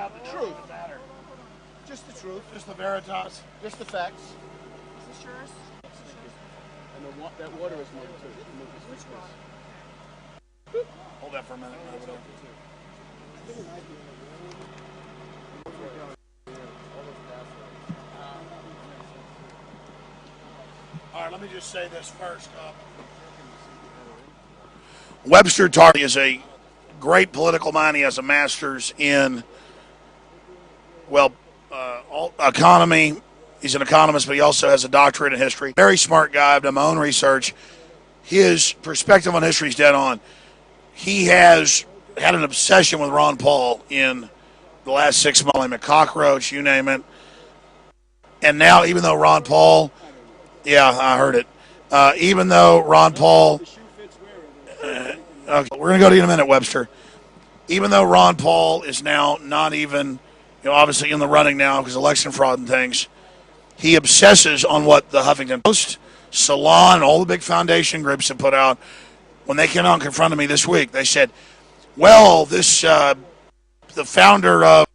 out the truth. Just the truth. Just the veritas. Just the facts. Is this yours? And that water is moving too. Which one? Hold that for a minute. All right, let me just say this first. Webster Tarpley is a great political mind. He has a master's in, economy. He's an economist, but he also has a doctorate in history. Very smart guy. I've done my own research. His perspective on history is dead on. He has had an obsession with Ron Paul in the last 6 months. A cockroach, you name it. And now, even though Ron Paul, yeah, I heard it. Even though Ron Paul, okay, we're going to go to you in a minute, Webster. Even though Ron Paul is now not even, obviously in the running now because election fraud and things, he obsesses on what the Huffington Post, Salon, and all the big foundation groups have put out. When they came out and confronted me this week, they said, well, this the founder of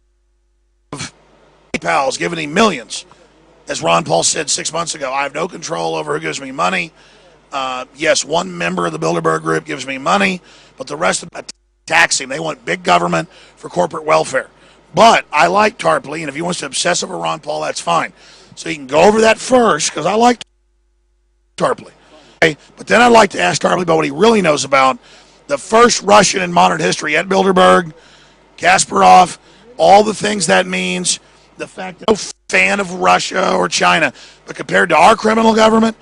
PayPal is giving him millions. As Ron Paul said 6 months ago, I have no control over who gives me money. Yes, one member of the Bilderberg group gives me money, but the rest of them tax him. They want big government for corporate welfare. But I like Tarpley, and if he wants to obsess over Ron Paul, that's fine. So you can go over that first, because I like Tarpley. Okay? But then I'd like to ask Tarpley about what he really knows about the first Russian in modern history at Bilderberg, Kasparov, all the things that means, the fact that no fan of Russia or China, but compared to our criminal government,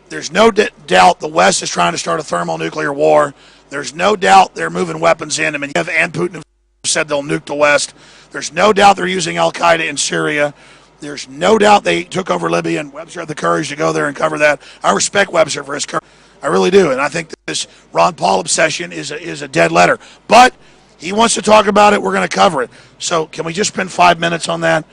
there's no doubt the West is trying to start a thermonuclear war. There's no doubt they're moving weapons in. Medvedev and Putin have said they'll nuke the West. There's no doubt they're using Al-Qaeda in Syria. There's no doubt they took over Libya, and Webster had the courage to go there and cover that. I respect Webster for his courage. I really do, and I think that this Ron Paul obsession is a dead letter. But he wants to talk about it. We're going to cover it. So can we just spend 5 minutes on that?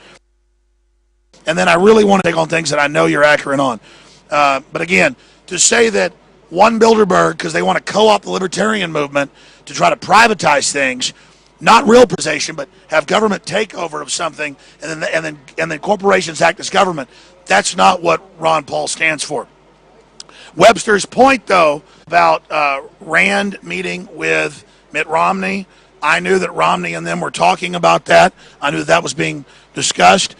And then I really want to take on things that I know you're accurate on. But again, to say that one Bilderberg, because they want to co-opt the libertarian movement to try to privatize things, not real privatization, but have government takeover of something, and then corporations act as government. That's not what Ron Paul stands for. Webster's point, though, about Rand meeting with Mitt Romney, I knew that Romney and them were talking about that. I knew that was being discussed.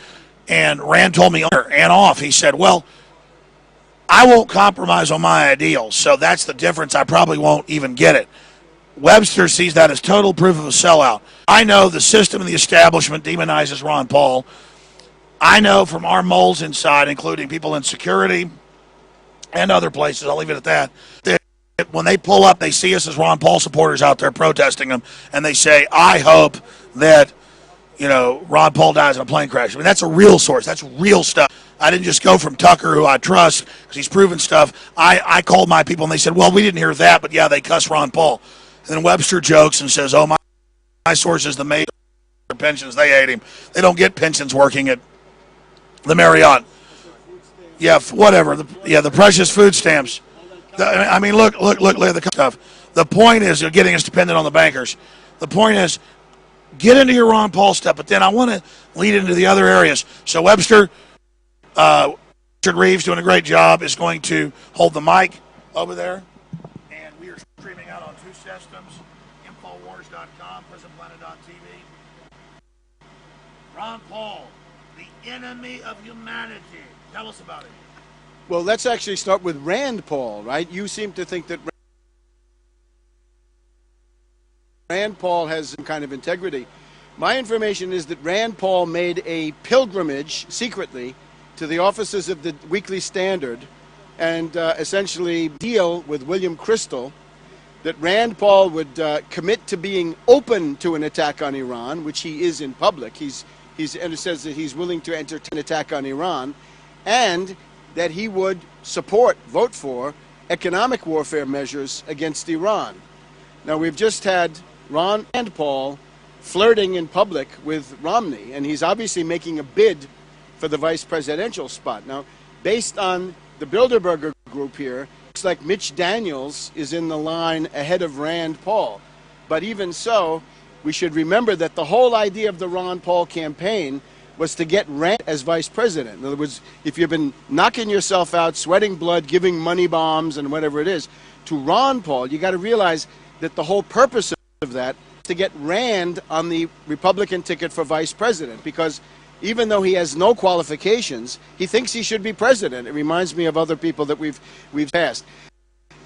And Rand told me on and off, he said, well, I won't compromise on my ideals, so that's the difference. I probably won't even get it. Webster sees that as total proof of a sellout. I know the system and the establishment demonizes Ron Paul. I know from our moles inside, including people in security and other places, I'll leave it at that, that when they pull up, they see us as Ron Paul supporters out there protesting them, and they say, I hope that Ron Paul dies in a plane crash. I mean, that's a real source. That's real stuff. I didn't just go from Tucker, who I trust, because he's proven stuff. I called my people, and they said, well, we didn't hear that, but yeah, they cuss Ron Paul. And then Webster jokes and says, oh, my source is the maid pensions. They hate him. They don't get pensions working at the Marriott. Yeah, whatever. The precious food stamps. Look at the stuff. The point is you're getting us dependent on the bankers. The point is, get into your Ron Paul stuff, but then I want to lead into the other areas. So Webster, Richard Reeves, doing a great job, is going to hold the mic over there. And we are streaming out on two systems, Infowars.com, PrisonPlanet.tv. Ron Paul, the enemy of humanity. Tell us about it. Well, let's actually start with Rand Paul, right? You seem to think that Rand Paul has some kind of integrity. My information is that Rand Paul made a pilgrimage secretly to the offices of the Weekly Standard and essentially deal with William Crystal that Rand Paul would commit to being open to an attack on Iran, which he is in public. And it says that he's willing to entertain an attack on Iran, and that he would vote for economic warfare measures against Iran. Now, we've just had Rand Paul flirting in public with Romney, and he's obviously making a bid for the vice presidential spot. Now, based on the Bilderberger group here, looks like Mitch Daniels is in the line ahead of Rand Paul. But even so, we should remember that the whole idea of the Ron Paul campaign was to get Rand as vice president. In other words, if you've been knocking yourself out, sweating blood, giving money bombs and whatever it is, to Ron Paul, you got to realize that the whole purpose of that is to get Rand on the Republican ticket for vice president, because even though he has no qualifications, he thinks he should be president. It reminds me of other people that we've passed.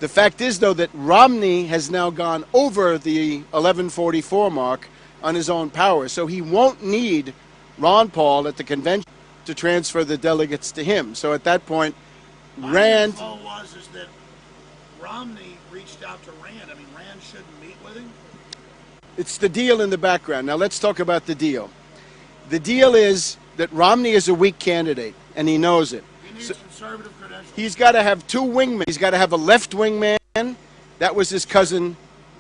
The fact is, though, that Romney has now gone over the 1144 mark on his own power, so he won't need Ron Paul at the convention to transfer the delegates to him. So at that point, Rand... My info is that Romney reached out to Rand. I mean, Rand shouldn't meet with him? It's the deal in the background. Now let's talk about the deal. The deal is that Romney is a weak candidate, and he knows it. He needs conservative credentials. He's got to have two wingmen. He's got to have a left wingman. That was his cousin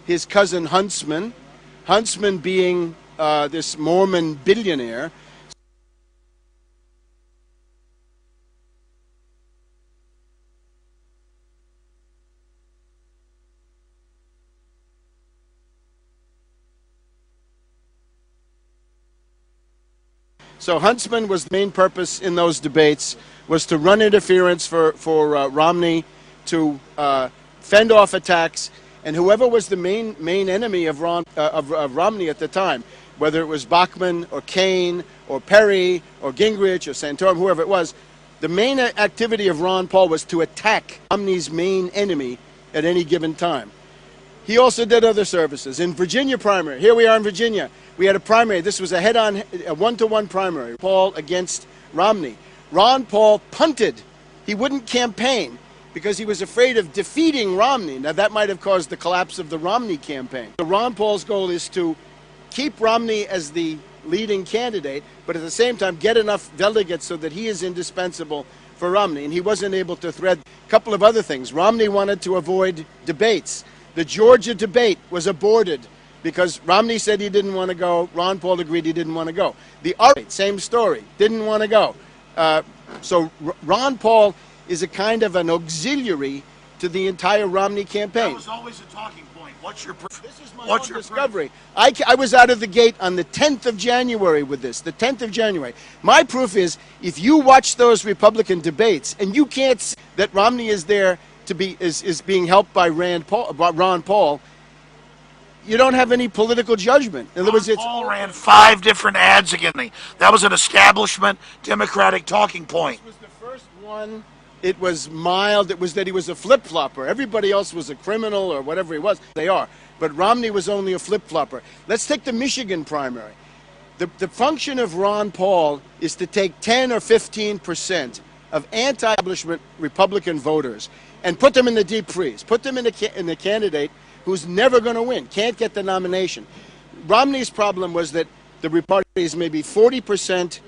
Huntsman. Huntsman being this Mormon billionaire. So Huntsman was the main purpose in those debates, was to run interference for Romney, to fend off attacks, and whoever was the main enemy of Romney at the time, whether it was Bachmann or Kane or Perry or Gingrich or Santorum, whoever it was, the main activity of Ron Paul was to attack Romney's main enemy at any given time. He also did other services. In Virginia primary, here we are in Virginia, we had a primary. This was a head-on, a one-to-one primary, Paul against Romney. Ron Paul punted. He wouldn't campaign because he was afraid of defeating Romney. Now, that might have caused the collapse of the Romney campaign. So Ron Paul's goal is to keep Romney as the leading candidate, but at the same time get enough delegates so that he is indispensable for Romney. And he wasn't able to thread a couple of other things. Romney wanted to avoid debates. The Georgia debate was aborted because Romney said he didn't want to go. Ron Paul agreed he didn't want to go. The Army, same story, didn't want to go. So Ron Paul is a kind of an auxiliary to the entire Romney campaign. That was always a talking point. What's your proof? This is my own discovery. I was out of the gate on the 10th of January with this, the 10th of January. My proof is, if you watch those Republican debates and you can't see that Romney is there to be is being helped by Ron Paul, you don't have any political judgment. In other words, Paul ran 5 different ads against me. That was an establishment Democratic talking point. This was the first one. It was mild. It was that he was a flip-flopper. Everybody else was a criminal or whatever he was. They are. But Romney was only a flip-flopper. Let's take the Michigan primary. The function of Ron Paul is to take 10 or 15% of anti-establishment Republican voters and put them in the deep freeze. Put them in the candidate who's never going to win, can't get the nomination. Romney's problem was that the Republican Party is maybe 40%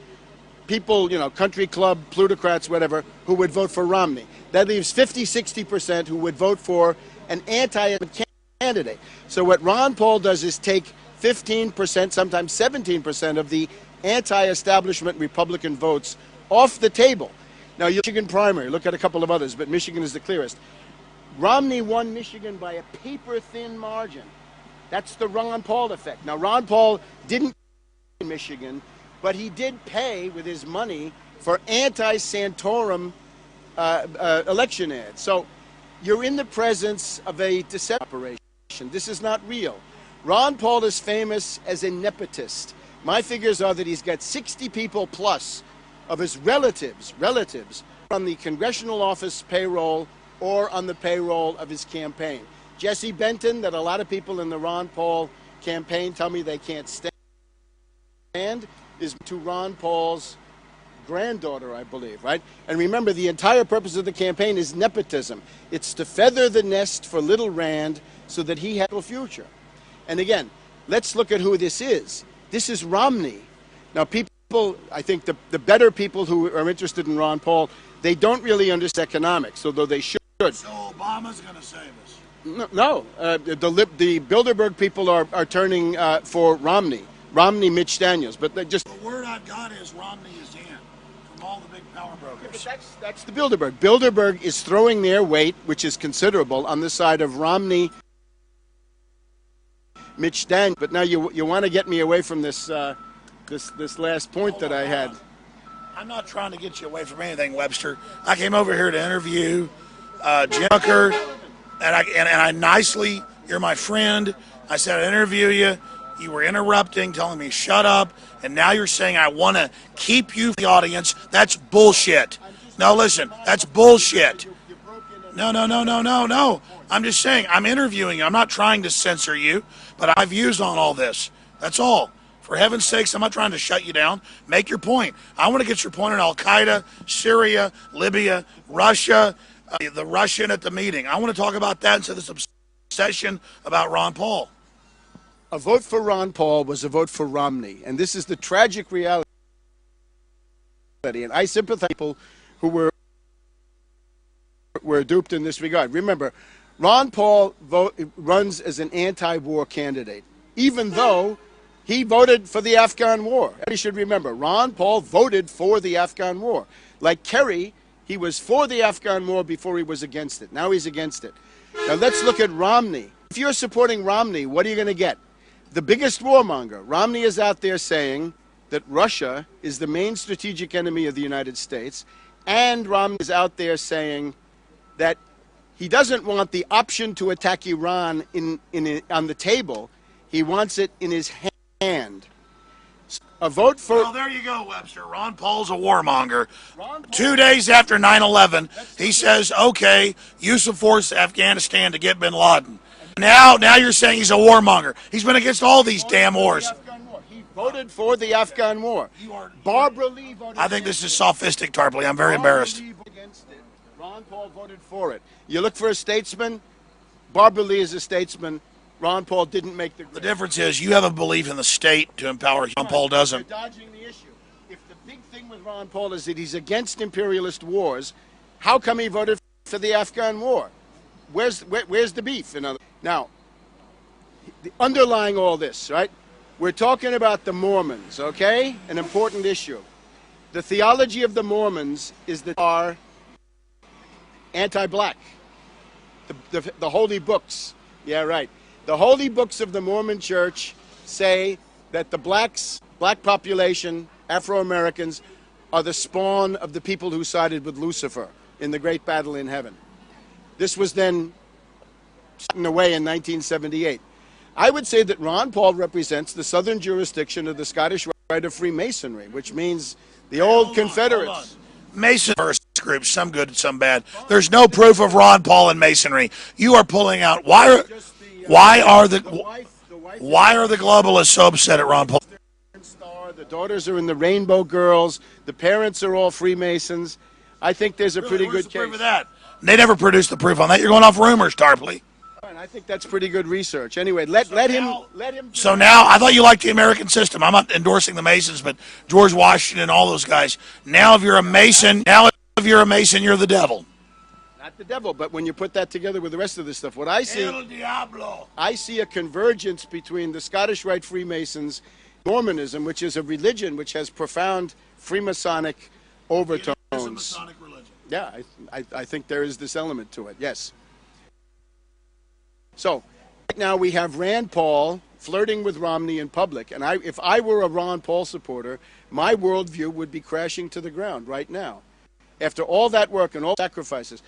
people, country club, plutocrats, whatever, who would vote for Romney. That leaves 50-60% who would vote for an anti-candidate. So what Ron Paul does is take 15%, sometimes 17% of the anti-establishment Republican votes off the table. Now, Michigan primary, look at a couple of others, but Michigan is the clearest. Romney won Michigan by a paper-thin margin. That's the Ron Paul effect. Now, Ron Paul didn't win Michigan, but he did pay with his money for anti-Santorum election ads. So you're in the presence of a deception operation. This is not real. Ron Paul is famous as a nepotist. My figures are that he's got 60 people plus of his relatives on the congressional office payroll or on the payroll of his campaign. Jesse Benton, that a lot of people in the Ron Paul campaign tell me they can't stand, is to Ron Paul's granddaughter, I believe, right? And remember, the entire purpose of the campaign is nepotism. It's to feather the nest for little Rand so that he has a future. And again, let's look at who this is. This is Romney. Now, people, I think the better people who are interested in Ron Paul, they don't really understand economics, although they should. So Obama's going to save us? No. The Bilderberg people are turning for Romney, Mitch Daniels. But they just... The word I've got is Romney is in from all the big power brokers. Yeah, but that's the Bilderberg. Bilderberg is throwing their weight, which is considerable, on the side of Romney. Mitch Daniels. But now you want to get me away from this this last point that I had. I'm not trying to get you away from anything, Webster. I came over here to interview Jim Hooker, and I nicely, you're my friend. I said I'd interview you. You were interrupting, telling me shut up, and now you're saying I want to keep you from the audience. That's bullshit. No, listen, that's bullshit. No. I'm just saying I'm interviewing you. I'm not trying to censor you, but I have views on all this. That's all. For heaven's sakes, I'm not trying to shut you down. Make your point. I want to get your point on Al-Qaeda, Syria, Libya, Russia, the Russian at the meeting. I want to talk about that instead of this obsession about Ron Paul. A vote for Ron Paul was a vote for Romney, and this is the tragic reality. And I sympathize with people who were duped in this regard. Remember, Ron Paul runs as an anti-war candidate, even though he voted for the Afghan war. You should remember, Ron Paul voted for the Afghan war. Like Kerry, he was for the Afghan war before he was against it. Now he's against it. Now let's look at Romney. If you're supporting Romney, what are you going to get? The biggest warmonger. Romney is out there saying that Russia is the main strategic enemy of the United States, and Romney is out there saying that he doesn't want the option to attack Iran on the table. He wants it in his hand. A vote for... Well, there you go, Webster. Ron Paul's a warmonger. 2 days after 9/11, he says, okay, use of force to Afghanistan to get bin Laden. Now you're saying he's a warmonger. He's been against all these damn wars. He voted for the Afghan war. Barbara Lee voted I think this is sophistic, Tarpley. I'm very embarrassed. Against it. Ron Paul voted for it. You look for a statesman, Barbara Lee is a statesman. Ron Paul didn't make the grade. The difference is you have a belief in the state to empower. Ron Paul doesn't. You're dodging the issue. If the big thing with Ron Paul is that he's against imperialist wars, how come he voted for the Afghan war? Where's the beef? Now, underlying all this, right? We're talking about the Mormons, okay? An important issue. The theology of the Mormons is that they are anti-black. The holy books. Yeah, right. The holy books of the Mormon Church say that the black population, Afro-Americans, are the spawn of the people who sided with Lucifer in the great battle in heaven. This was then taken away in 1978. I would say that Ron Paul represents the southern jurisdiction of the Scottish Rite of Freemasonry, which means the old Confederates. Mason first groups, some good, some bad. There's no proof of Ron Paul in Masonry. You are pulling out. Why are the globalists so upset at Ron Paul? The daughters are in the Rainbow Girls. The parents are all Freemasons. I think there's a pretty good case. Proof of that? They never produced the proof on that. You're going off rumors, Tarpley. And I think that's pretty good research. Anyway, let him. So now, I thought you liked the American system. I'm not endorsing the Masons, but George Washington, all those guys. Now, if you're a Mason, you're the devil. Not the devil, but when you put that together with the rest of this stuff, what I see a convergence between the Scottish Rite Freemasons, Mormonism, which is a religion which has profound Freemasonic overtones. It's a Masonic religion. Yeah, I think there is this element to it, yes. So, right now we have Rand Paul flirting with Romney in public, and if I were a Ron Paul supporter, my worldview would be crashing to the ground right now. After all that work and all sacrifices.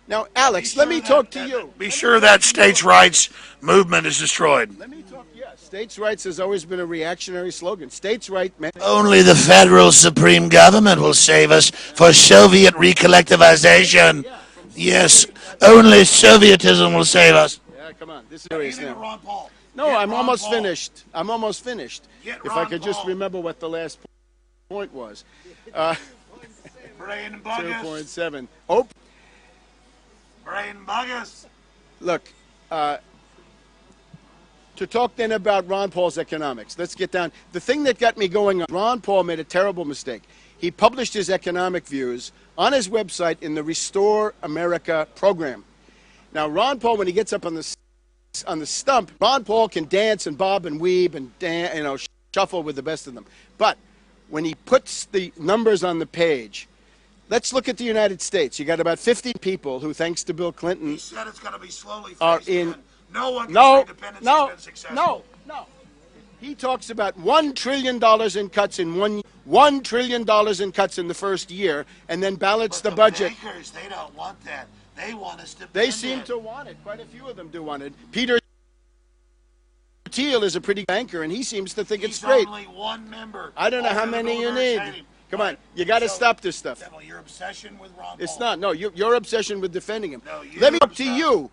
Now, Alex, let me talk to you. Be sure that states' rights movement is destroyed. Let me talk, yeah. States' rights has always been a reactionary slogan. States' right, man. Only the federal supreme government will save us for Soviet recollectivization. Yes, only Sovietism will save us. Yeah, come on. This is serious now. No, I'm almost finished. I'm almost finished. If I could just remember what the last point was. 2.7. Oh. Brain buggus. Look, to talk then about Ron Paul's economics. Let's get down. The thing that got me going on, Ron Paul made a terrible mistake. He published his economic views on his website in the Restore America program. Now, Ron Paul, when he gets up on the stump, Ron Paul can dance and bob and weave and shuffle with the best of them. But when he puts the numbers on the page, let's look at the United States. You got about 50 people who, thanks to Bill Clinton, he said it's going to be slowly are phased in. No one can say independence has been successful. No. He talks about $1 trillion in cuts in $1 trillion in cuts in the first year, and then balance the budget. Bankers, they don't want that. They want us to. They seem to want it. Quite a few of them do want it. Peter Thiel is a pretty banker, and he seems to think it's great. Only one member. I don't know how many you need. Come on, you got to stop this stuff. Your obsession with Ron Paul. It's not. No, your obsession with defending him. No, Let me talk to you.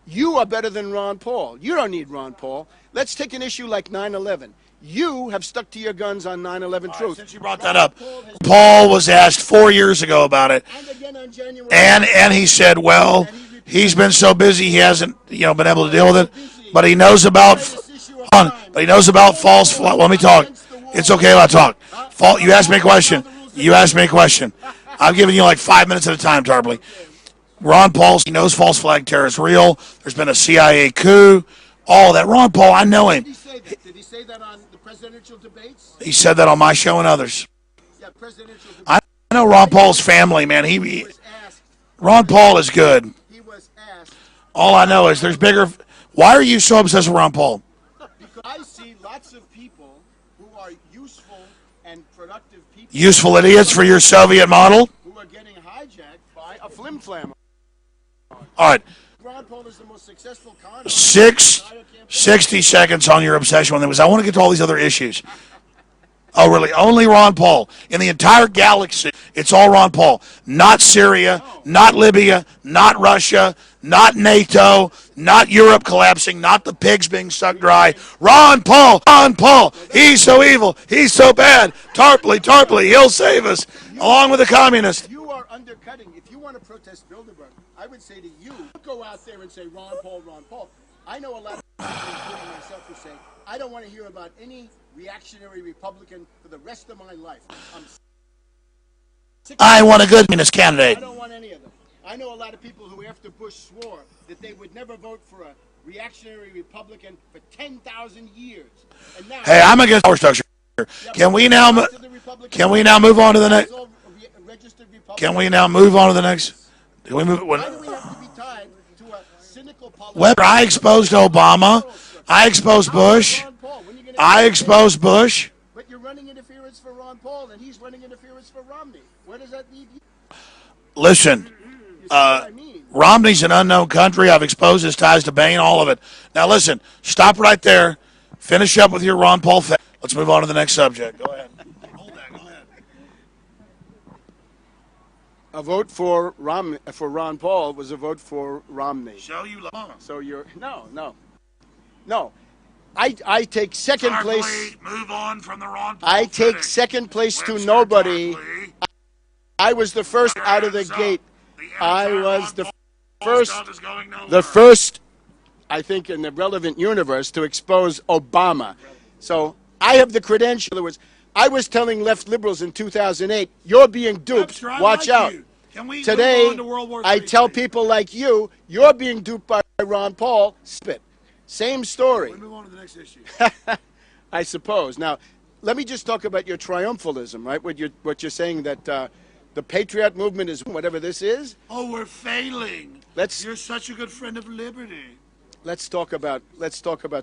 You are better than Ron Paul. You don't need Ron Paul. Let's take an issue like 9/11. You have stuck to your guns on 9/11 truth. Since you brought that up, Paul was asked 4 years ago about it, And again on January. and he said, well, he's been so busy he hasn't been able to deal with it, but he knows about false flag. Let me talk. It's okay, let talk. You asked me a question. I've given you like 5 minutes at a time, Tarpley. Ron Paul, he knows false flag terror is real. There's been a CIA coup. All that. Ron Paul, I know him. Did he say that? Did he say that on the presidential debates? He said that on my show and others. Yeah, presidential debates. I know Ron Paul's family, man. Ron Paul is good. He was asked. All I know is there's bigger. Why are you so obsessed with Ron Paul? Because I see lots of people who are useful and productive people. Useful idiots for your Soviet model? Who are getting hijacked by a flim-flam. All right. Ron Paul is the most successful con. 60 seconds on your obsession with him, because I want to get to all these other issues. Oh, really? Only Ron Paul. In the entire galaxy, it's all Ron Paul. Not Syria, not Libya, not Russia, not NATO, not Europe collapsing, not the pigs being sucked dry. Ron Paul. He's so evil. He's so bad. Tarpley, he'll save us, along with the communists. You are undercutting. If you want to protest Bilderberg, I would say to you, don't go out there and say Ron Paul. I know a lot of people, including myself, who say, I don't want to hear about any reactionary Republican for the rest of my life. I want a good communist candidate. I don't want any of them. I know a lot of people who, after Bush swore that they would never vote for a reactionary Republican for 10,000 years. And now, Hey, I'm against power structure. Can we now move on to the next? Can we now move on to the next? Can we move? Why do we have to be tied to a cynical politician? Webster, I exposed Obama. I exposed Bush. But you're running interference for Ron Paul, and he's running interference for Romney. Where does that leave you? Listen, You see what I mean? Romney's an unknown country. I've exposed his ties to Bain, all of it. Now listen, stop right there. Finish up with your Ron Paul. Let's move on to the next subject. Go ahead. Hold that. Go ahead. A vote for Ron Paul was a vote for Romney. Show you Obama. So you're no. I take second place. Move on from the Ron Paul. I take second place to nobody. I was the first out of the gate. I was the first, I think, in the relevant universe to expose Obama. So I have the credential. In other words, I was telling left liberals in 2008, you're being duped. Watch out. Today, I tell people like you, you're being duped by Ron Paul. Spit. Same story. We move on to the next issue. I suppose. Now, let me just talk about your triumphalism, right? What you're saying that the Patriot movement is whatever this is. Oh, we're failing. You're such a good friend of liberty. Let's talk about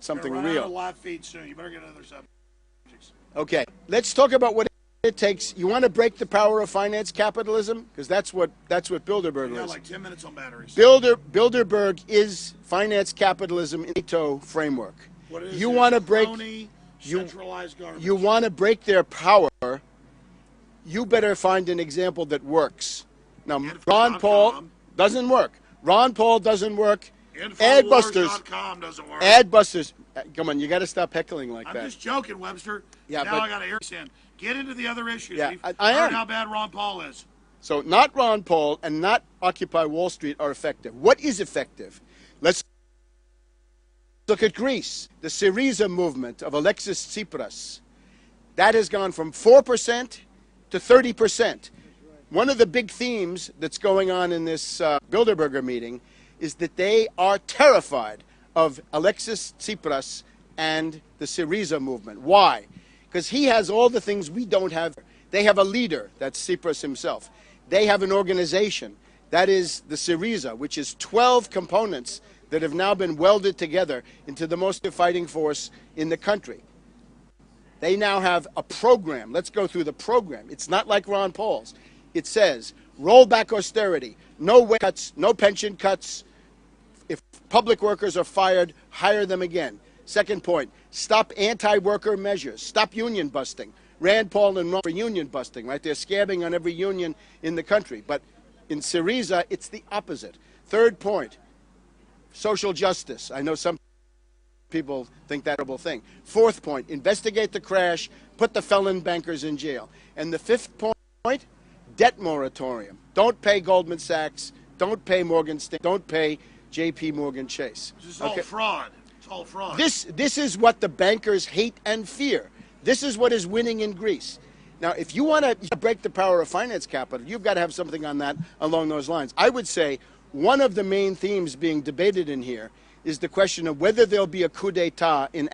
something real. Live feed soon. You better get another subject. Okay. Let's talk about what it takes. You want to break the power of finance capitalism? Because that's what Bilderberg is. Like 10 minutes on batteries. Bilderberg is finance capitalism in NATO framework. What is you it? want to break Centralized garbage. You want to break their power. You better find an example that works. Now, Ron Paul doesn't work. Ron Paul doesn't work. Infowars.com doesn't work. Adbusters. Come on, you got to stop heckling like that. I'm just joking, Webster. Yeah, now I got to air this in. Get into the other issues. Yeah, We've I heard am. how bad Ron Paul is. So not Ron Paul and not Occupy Wall Street are effective. What is effective? Let's look at Greece. The Syriza movement of Alexis Tsipras. That has gone from 4% to 30%. One of the big themes that's going on in this Bilderberger meeting is that they are terrified of Alexis Tsipras and the Syriza movement. Why? Because he has all the things we don't have. They have a leader, that's Tsipras himself. They have an organization, that is the Syriza, which is 12 components that have now been welded together into the most fighting force in the country. They now have a program. Let's go through the program. It's not like Ron Paul's. It says, roll back austerity, no wage cuts, no pension cuts. If public workers are fired, hire them again. Second point, stop anti-worker measures, stop union busting. Rand Paul and Ron for union busting, right? They're scabbing on every union in the country. But in Syriza, it's the opposite. Third point, social justice. I know some people think that's a terrible thing. Fourth point, investigate the crash, put the felon bankers in jail. And the fifth point, debt moratorium. Don't pay Goldman Sachs, don't pay Morgan Stanley, don't pay J.P. Morgan Chase. This is all fraud. It's all fraud. This is what the bankers hate and fear. This is what is winning in Greece. Now, if you want to break the power of finance capital, you've got to have something on that along those lines. I would say one of the main themes being debated in here is the question of whether there'll be a coup d'etat in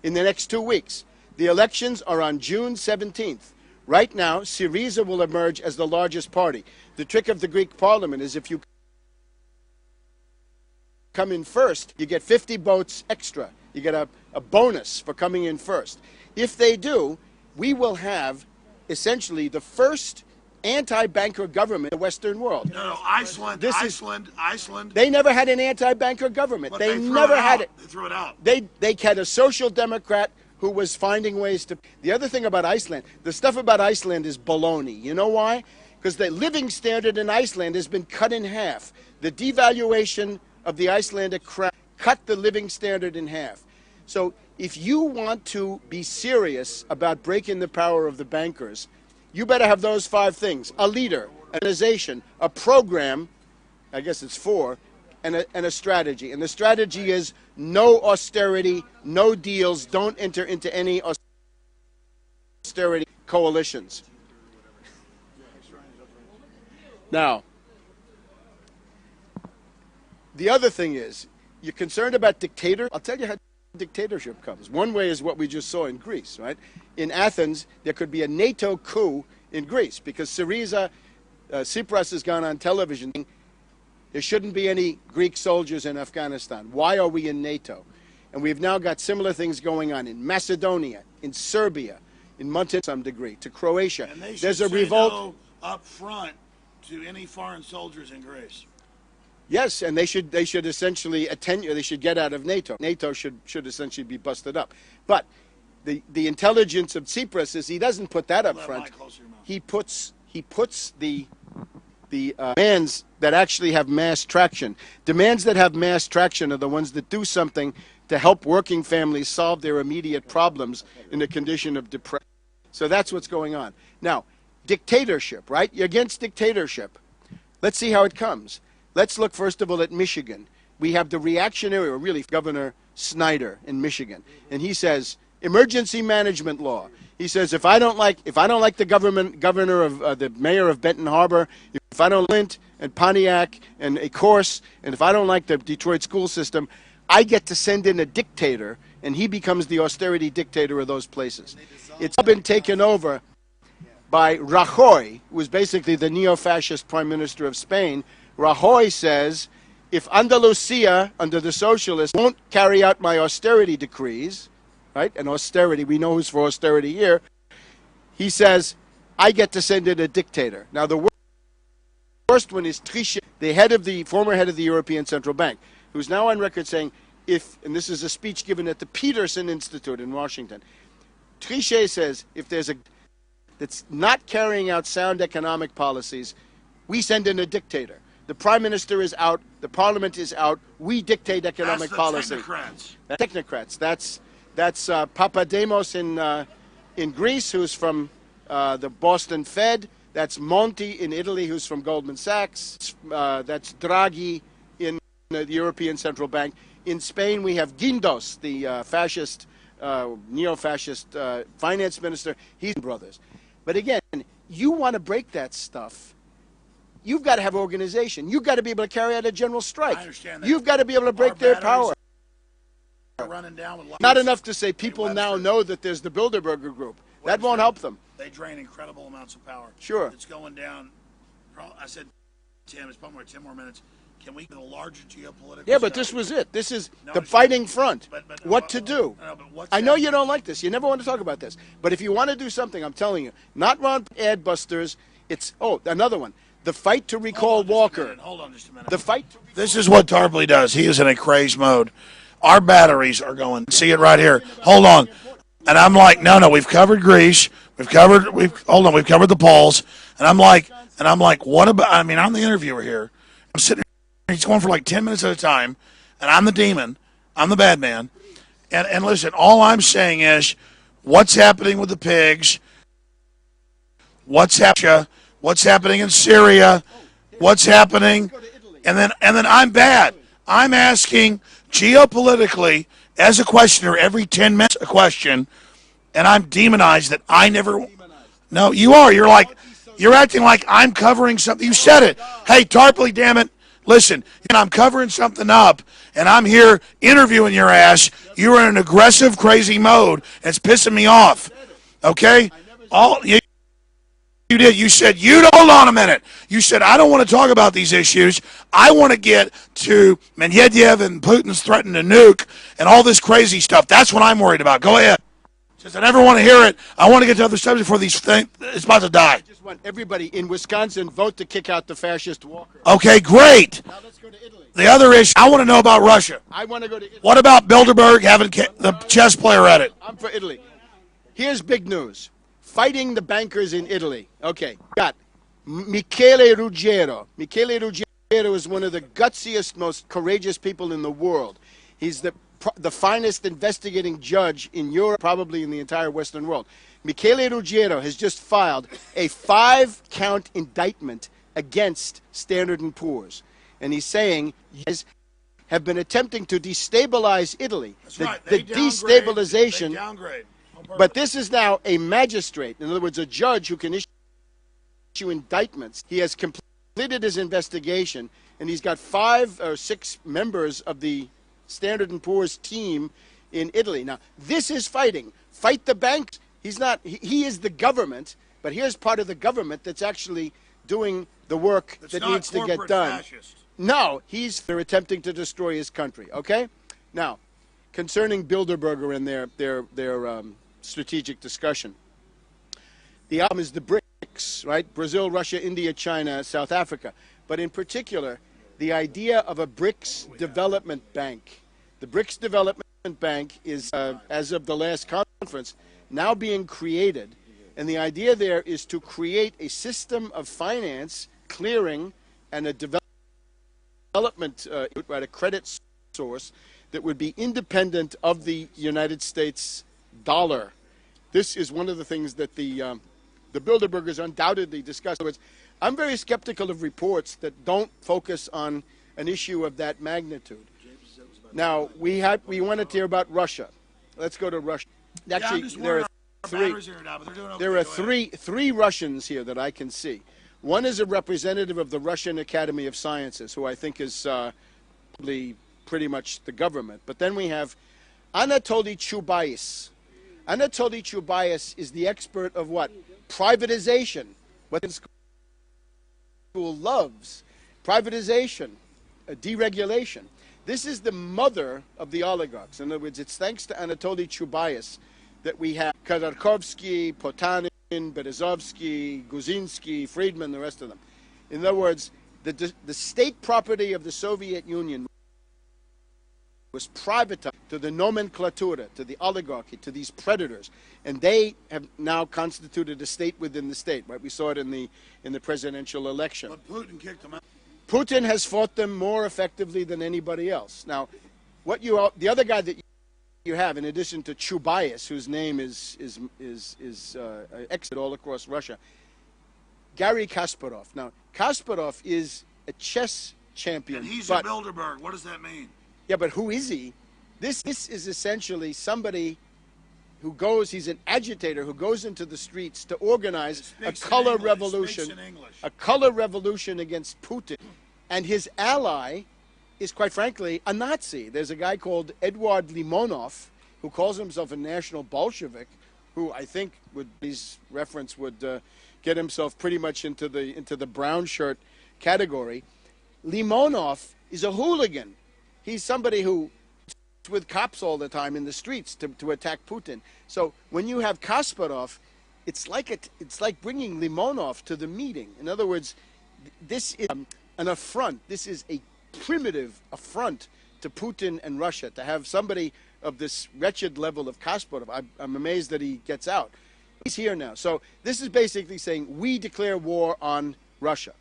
the next 2 weeks. The elections are on June 17th. Right now, Syriza will emerge as the largest party. The trick of the Greek parliament is if you come in first, you get 50 votes extra. You get a bonus for coming in first. If they do, we will have essentially the first anti-banker government in the Western world. No, Iceland. Iceland. They never had an anti-banker government. But they never had it. They threw it out. They had a social democrat who was finding ways to. The other thing about Iceland, the stuff about Iceland is baloney. You know why? Because the living standard in Iceland has been cut in half. The devaluation of the Icelandic crown cut the living standard in half. So if you want to be serious about breaking the power of the bankers, you better have those 5 things: a leader, an organization, a program, I guess it's 4, and a strategy. And the strategy is no austerity, no deals, don't enter into any austerity coalitions. Now, the other thing is, you're concerned about dictator. I'll tell you how dictatorship comes. One way is what we just saw in Greece, right? In Athens, there could be a NATO coup in Greece because Syriza, Tsipras has gone on television. There shouldn't be any Greek soldiers in Afghanistan. Why are we in NATO? And we've now got similar things going on in Macedonia, in Serbia, in Montenegro to some degree, to Croatia. And they should There's a say revolt no up front to any foreign soldiers in Greece. Yes, and they should essentially they should get out of NATO. NATO should essentially be busted up. But the intelligence of Tsipras is he doesn't put that up front. He puts the demands that actually have mass traction. Demands that have mass traction are the ones that do something to help working families solve their immediate problems in a condition of depression. So that's what's going on. Now, dictatorship, right? You're against dictatorship. Let's see how it comes. Let's look first of all at Michigan. We have the reactionary, or really Governor Snyder in Michigan, and he says emergency management law. He says if I don't like the governor of the mayor of Benton Harbor, if I don't like Lint and Pontiac and a course, and if I don't like the Detroit school system, I get to send in a dictator, and he becomes the austerity dictator of those places. It's been taken over by Rajoy, who was basically the neo-fascist prime minister of Spain. Rajoy says, if Andalusia, under the socialists, won't carry out my austerity decrees, right, and austerity, we know who's for austerity here, he says, I get to send in a dictator. Now, the worst one is Trichet, the former head of the European Central Bank, who's now on record saying, and this is a speech given at the Peterson Institute in Washington, Trichet says, if there's a that's not carrying out sound economic policies, we send in a dictator. The prime minister is out. The parliament is out. We dictate economic policy. Technocrats. Technocrats. That's Papademos in Greece, who's from the Boston Fed. That's Monti in Italy, who's from Goldman Sachs. That's Draghi in the European Central Bank. In Spain, we have Guindos, the fascist, neo-fascist finance minister. He's brothers. But again, you want to break that stuff. You've got to have organization. You've got to be able to carry out a general strike. I understand that. You've got to be able to break their power. Running down with Not enough to say people now know that there's the Bilderberg group. That won't help them. They drain incredible amounts of power. Sure. It's going down. I said, Tim, it's probably 10 more minutes. Can we get a larger geopolitical? Yeah, but this was it. This is No, the it's fighting not. front. But What to do? No, but what's I know you happening? don't like this. You never want to talk about this. But if you want to do something, I'm telling you, not Ron ad busters. It's another one. The fight to recall Walker. Hold on just a minute. The fight. This is what Tarpley does. He is in a crazed mode. Our batteries are going. See it right here. Hold on. And I'm like, no, we've covered Greece. We've covered the polls. And I'm like, what about? I mean, I'm the interviewer here. I'm sitting here. He's going for like 10 minutes at a time, and I'm the demon. I'm the bad man. And listen, all I'm saying is, what's happening with the pigs? What's happening in Syria? What's happening? And then I'm bad. I'm asking geopolitically as a questioner every 10 minutes a question, and I'm demonized that I never. No, you are. You're acting like I'm covering something. You said it. Hey, Tarpley, damn it. Listen, I'm covering something up, and I'm here interviewing your ass. You're in an aggressive, crazy mode, and it's pissing me off. Okay? You did. You said, hold on a minute. You said, I don't want to talk about these issues. I want to get to Medvedev and Putin's threatening to nuke and all this crazy stuff. That's what I'm worried about. Go ahead. Since I never want to hear it, I want to get to other subjects before these things, it's about to die. I just want everybody in Wisconsin vote to kick out the fascist Walker. Okay, great. Now let's go to Italy. The other issue, I want to know about Russia. I want to go to Italy. What about Bilderberg having the chess player at it? I'm for Italy. Here's big news. Fighting the bankers in Italy. Okay, got Michele Ruggiero. Michele Ruggiero is one of the gutsiest, most courageous people in the world. He's the finest investigating judge in Europe, probably in the entire Western world. Michele Ruggiero has just filed a 5-count indictment against Standard & Poor's. And he's saying, you guys have been attempting to destabilize Italy. That's the, right. the destabilization. They downgrade. But this is now a magistrate, in other words, a judge who can issue indictments. He has completed his investigation, and he's got 5 or 6 members of the Standard & Poor's team in Italy. Now, this is fighting. Fight the banks. He's not. He is the government, but here's part of the government that's actually doing the work that needs to get done. Fascist. No, they're attempting to destroy his country. Okay, now concerning Bilderberg and their strategic discussion, the album is the BRICS, right? Brazil, Russia, India, China, South Africa, but in particular, the idea of a BRICS development bank. The BRICS development bank is, as of the last conference, now being created, and the idea there is to create a system of finance, clearing, and a development, a credit source that would be independent of the United States dollar. This is one of the things that the Bilderbergers undoubtedly discussed. I'm very skeptical of reports that don't focus on an issue of that magnitude. Now, we wanted to hear about Russia. Let's go to Russia. Actually, there are three Russians here that I can see. One is a representative of the Russian Academy of Sciences, who I think is probably pretty much the government. But then we have Anatoly Chubais. Anatoly Chubais is the expert of what? Privatization. What the school loves. Privatization. Deregulation. This is the mother of the oligarchs. In other words, it's thanks to Anatoly Chubais that we have Khodorkovsky, Potanin, Berezovsky, Guzinsky, Friedman, the rest of them. In other words, the state property of the Soviet Union was privatized to the nomenclatura, to the oligarchy, to these predators, and they have now constituted a state within the state. Right? We saw it in the presidential election. But Putin kicked them out. Putin has fought them more effectively than anybody else. Now, the other guy that you have, in addition to Chubais, whose name is exit all across Russia, Garry Kasparov. Now, Kasparov is a chess champion. And he's a Bilderberg. What does that mean? Yeah, but who is he? This is essentially somebody who he's an agitator who goes into the streets to organize a color revolution, against Putin. And his ally is, quite frankly, a Nazi. There's a guy called Eduard Limonov who calls himself a national Bolshevik, who I think would get himself pretty much into the brown shirt category. Limonov is a hooligan. He's somebody who with cops all the time in the streets to attack Putin. So when you have Kasparov, it's like bringing Limonov to the meeting. In other words, this is an affront. This is a primitive affront to Putin and Russia to have somebody of this wretched level of Kasparov. I'm amazed that he gets out. He's here now. So this is basically saying we declare war on Russia.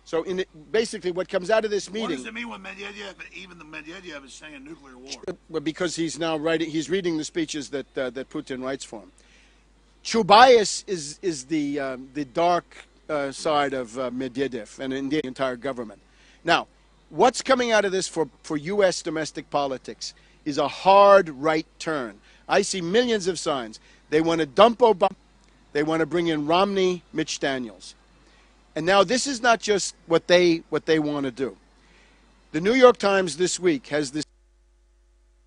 So basically what comes out of this meeting... What does it mean when Medvedev, even the Medvedev is saying nuclear war? Well, because he's now reading the speeches that Putin writes for him. Chubais is the dark side of Medvedev and in the entire government. Now, what's coming out of this for U.S. domestic politics is a hard right turn. I see millions of signs. They want to dump Obama. They want to bring in Romney, Mitch Daniels. And now this is not just what they want to do. The New York Times this week has this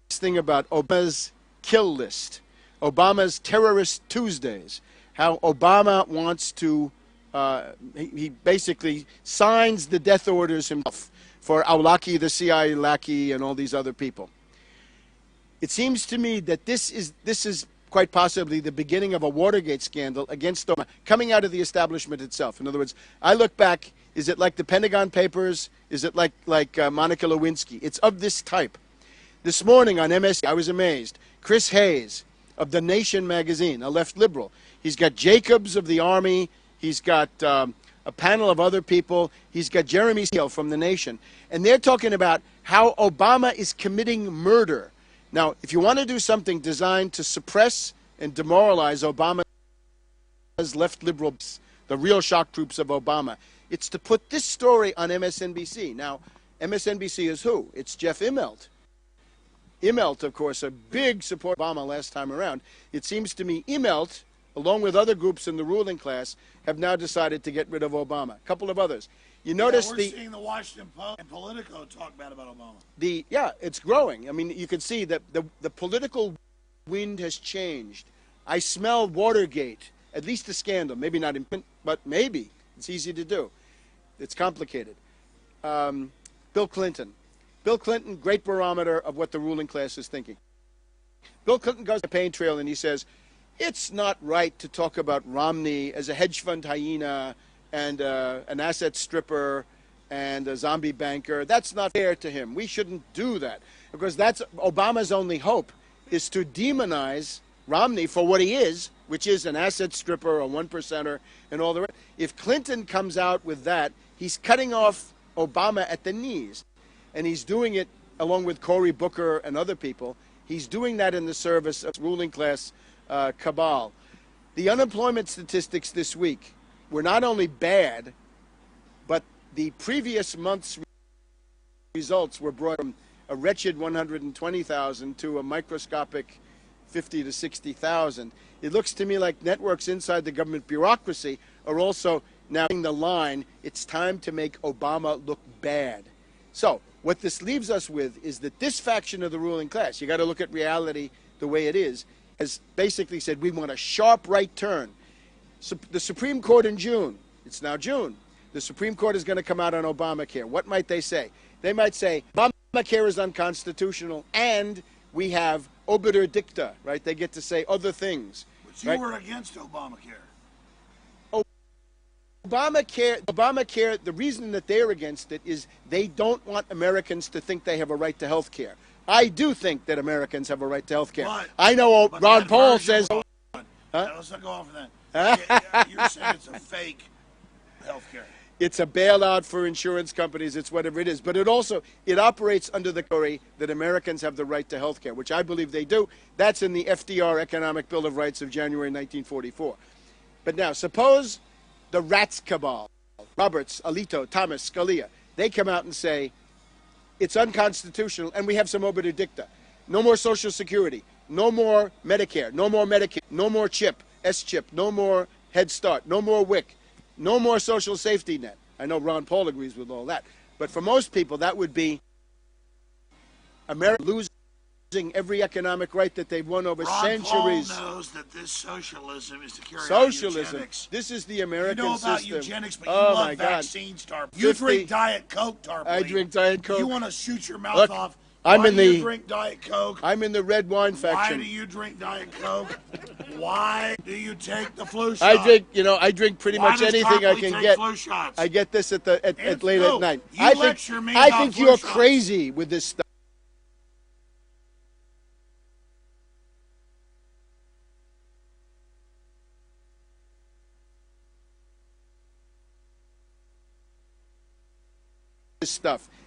thing about Obama's kill list, Obama's terrorist Tuesdays, how Obama wants to, he basically signs the death orders himself for Awlaki, the CIA lackey, and all these other people. It seems to me that this is quite possibly the beginning of a Watergate scandal against Obama, coming out of the establishment itself. In other words, I look back, is it like the Pentagon Papers? Is it like Monica Lewinsky? It's of this type. This morning on MSC, I was amazed. Chris Hayes of The Nation magazine, a left liberal. He's got Jacobs of the Army. He's got a panel of other people. He's got Jeremy Steele from The Nation. And they're talking about how Obama is committing murder. Now, if you want to do something designed to suppress and demoralize Obama's left liberals, the real shock troops of Obama, it's to put this story on MSNBC. Now, MSNBC is who? It's Jeff Immelt. Immelt, of course, a big supporter of Obama last time around. It seems to me Immelt, along with other groups in the ruling class, have now decided to get rid of Obama. A couple of others. You notice we're seeing the Washington Post and Politico talk bad about Obama. Yeah, it's growing. I mean, you can see that the political wind has changed. I smell Watergate, at least a scandal. Maybe not, but maybe. It's easy to do. It's complicated. Bill Clinton. Bill Clinton, great barometer of what the ruling class is thinking. Bill Clinton goes to the campaign trail and he says, it's not right to talk about Romney as a hedge fund hyena and an asset stripper and a zombie banker. That's not fair to him. We shouldn't do that. Because that's Obama's only hope, is to demonize Romney for what he is, which is an asset stripper, a one-percenter, and all the rest. If Clinton comes out with that, he's cutting off Obama at the knees. And he's doing it along with Cory Booker and other people. He's doing that in the service of ruling class cabal. The unemployment statistics this week were not only bad, but the previous month's results were brought from a wretched 120,000 to a microscopic 50 to 60,000. It looks to me like networks inside the government bureaucracy are also now in the line. It's time to make Obama look bad. So what this leaves us with is that this faction of the ruling class, you got to look at reality the way it is, has basically said we want a sharp right turn. So the Supreme Court in June, it's now June, the Supreme Court is going to come out on Obamacare. What might they say? They might say Obamacare is unconstitutional and we have obiter dicta, right? They get to say other things. But you were against Obamacare. Obamacare, the reason that they're against it is they don't want Americans to think they have a right to health care. I do think that Americans have a right to health care. I know Ron Paul says... Let's not go off of that. You're saying it's a fake health care. It's a bailout for insurance companies. It's whatever it is. But it operates under the theory that Americans have the right to health care, which I believe they do. That's in the FDR Economic Bill of Rights of January 1944. But now, suppose the rats cabal, Roberts, Alito, Thomas, Scalia, they come out and say, it's unconstitutional, and we have some obiter dicta. No more Social Security, no more Medicare, no more Medicaid, no more CHIP, S-CHIP, no more Head Start, no more WIC, no more social safety net. I know Ron Paul agrees with all that. But for most people, that would be America losing every economic right that they've won over Ron centuries. Paul knows that this socialism is to carry out Socialism. eugenics. This is the American You know about system. eugenics, but you Oh love my God. vaccines, Tarpley. You 50 drink Diet Coke, Tarpley. I drink Diet Coke. You want to shoot your mouth Look, off. I'm Why in do you the- drink Diet Coke? I'm in the red wine Why faction. do you drink Diet Coke? Why do you take the flu shot? I drink pretty Why much does anything I Tarpley can take get. flu shots? I get this at late no, at night. you lecture me I about think flu you're shots. crazy with this stuff.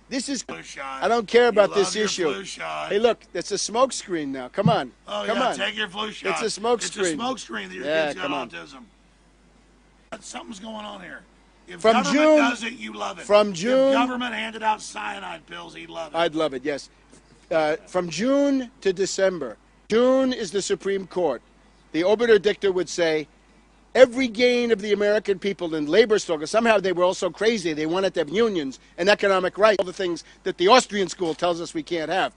This is. Flu shot. I don't care about You this love your issue. flu shot. Hey, look, it's a smoke screen now. Come on. Oh, Come yeah, on. take your flu shot. It's a smoke It's screen. a smoke screen that your Yeah, kid's got come on. autism. Something's going on here. If From government June- does it, you love it. from June- If government handed out cyanide pills, he'd love it. I'd love it, yes. From June to December. June is the Supreme Court. The obiter dicta would say, every gain of the American people in labor struggle, somehow they were all so crazy, they wanted to have unions and economic rights, all the things that the Austrian school tells us we can't have,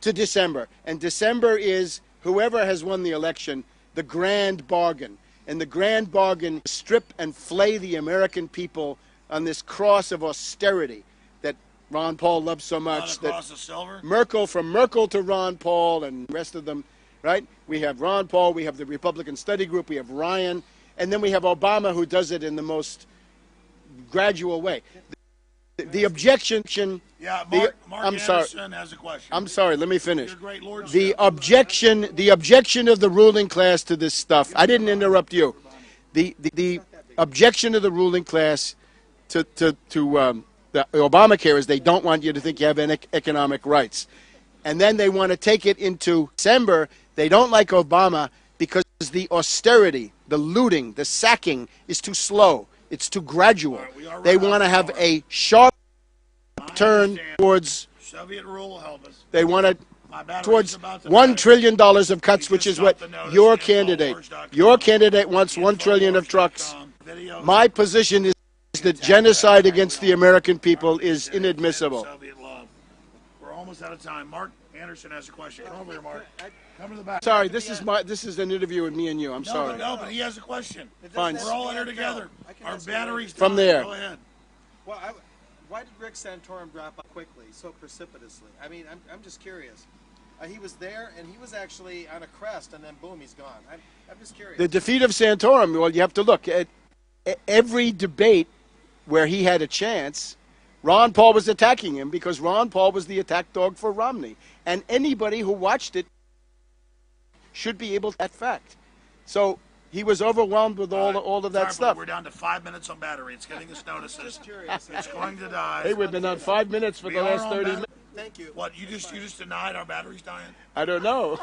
to December. And December is, whoever has won the election, the grand bargain. And the grand bargain is strip and flay the American people on this cross of austerity that Ron Paul loves so On much. a cross of silver. From Merkel to Ron Paul and the rest of them, right? We have Ron Paul, we have the Republican Study Group, we have Ryan, and then we have Obama who does it in the most gradual way. The objection... Yeah, the- Mark I'm sorry. Anderson has a question. I'm sorry, let me finish. Your great lordship. The objection of the ruling class to this stuff, I didn't interrupt you. The objection of the ruling class to the Obamacare is they don't want you to think you have any economic rights. And then they want to take it into December. They don't like Obama because the austerity, the looting, the sacking is too slow. It's too gradual. we are They right want to on have the a sharp I turn understand. towards, Soviet rule will help us. they want to My battery's towards about to $1 die. trillion of cuts, You which just is what stopped the notice. your Infowars.com. candidate wants $1 trillion of trucks. Infowars.com. Video. My position is that genocide against the American people is inadmissible. Soviet love. We're almost out of time. Mark Anderson has a question. Come over here, Mark. Come to the back. Sorry, this is an interview with me and you. I'm sorry. No, but he has a question. Fine. We're all in here together. Our batteries From died. there. Go ahead. Well, why did Rick Santorum drop off quickly, so precipitously? I mean, I'm just curious. He was there, and he was actually on a crest, and then boom, he's gone. I'm just curious. The defeat of Santorum, well, you have to look at every debate where he had a chance. Ron Paul was attacking him because Ron Paul was the attack dog for Romney. And anybody who watched it should be able to that fact. So he was overwhelmed with all of that Tarpley, stuff. We're down to 5 minutes on battery. It's getting us notices. It's going to die. Hey, we've been on 5 minutes for We the are last on 30 bat- minutes. Thank you. What, you just denied our battery's dying? I don't know.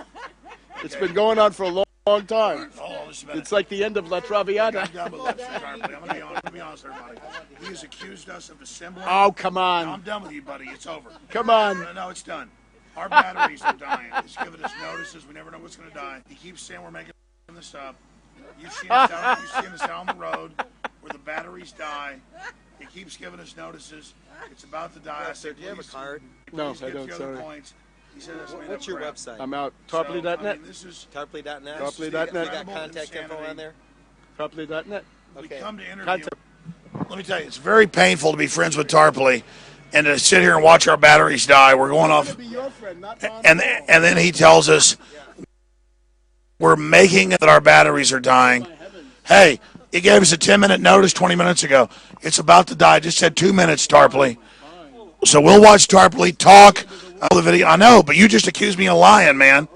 It's been going on for a long time. Hold on just a minute. It's like the end of La Traviata. I'm done with Webster Tarpley. I'm going to be honest, everybody. He has accused us of assembling. Oh, come No, I'm on. done with you, buddy. It's over. Come on. No, it's done. Our batteries are dying. He's giving us notices. We never know what's going to die. He keeps saying we're making this up. You've seen us out on the road where the batteries die. He keeps giving us notices. It's about to die. I said, Do you have a please- card? No, please I get don't, the other sorry. points. He said that's made What's up your crap. website? I'm out. So, Tarpley.net. I mean, this is Tarpley.net? This is the Tarpley.net. You got incredible contact info insanity. on there? Tarpley.net. We Okay. come to interview. Contact. Let me tell you, it's very painful to be friends with Tarpley and to sit here and watch our batteries die. We're going off, Be your friend, not Ron and Paul. then he tells us we're making it that our batteries are dying. Hey, he gave us a 10-minute notice 20 minutes ago. It's about to die. Just said 2 minutes, Tarpley. So we'll watch Tarpley talk on the video. I know, but you just accused me of lying, man.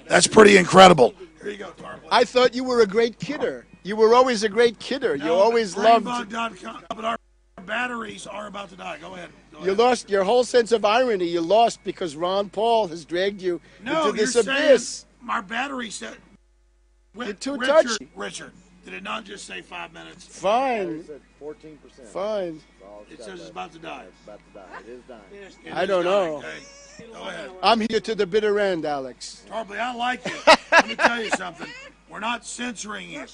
That's pretty incredible. Here you go, Tarpley. I thought you were a great kidder. You were always a great kidder. You always loved. Brainbug.com. But our batteries are about to die. Go ahead. Go You ahead. lost your whole sense of irony. You lost because Ron Paul has dragged you No, into this you're abyss. saying our battery said. You're too Richard, touchy. Richard, did it not just say 5 minutes? Fine, said 14%. fine. It says it's about to die. It's about to die. It is dying. It I is don't dying, know. okay? Go ahead. I'm here to the bitter end, Alex. Tarpley, I like you. Let me tell you something. We're not censoring you. We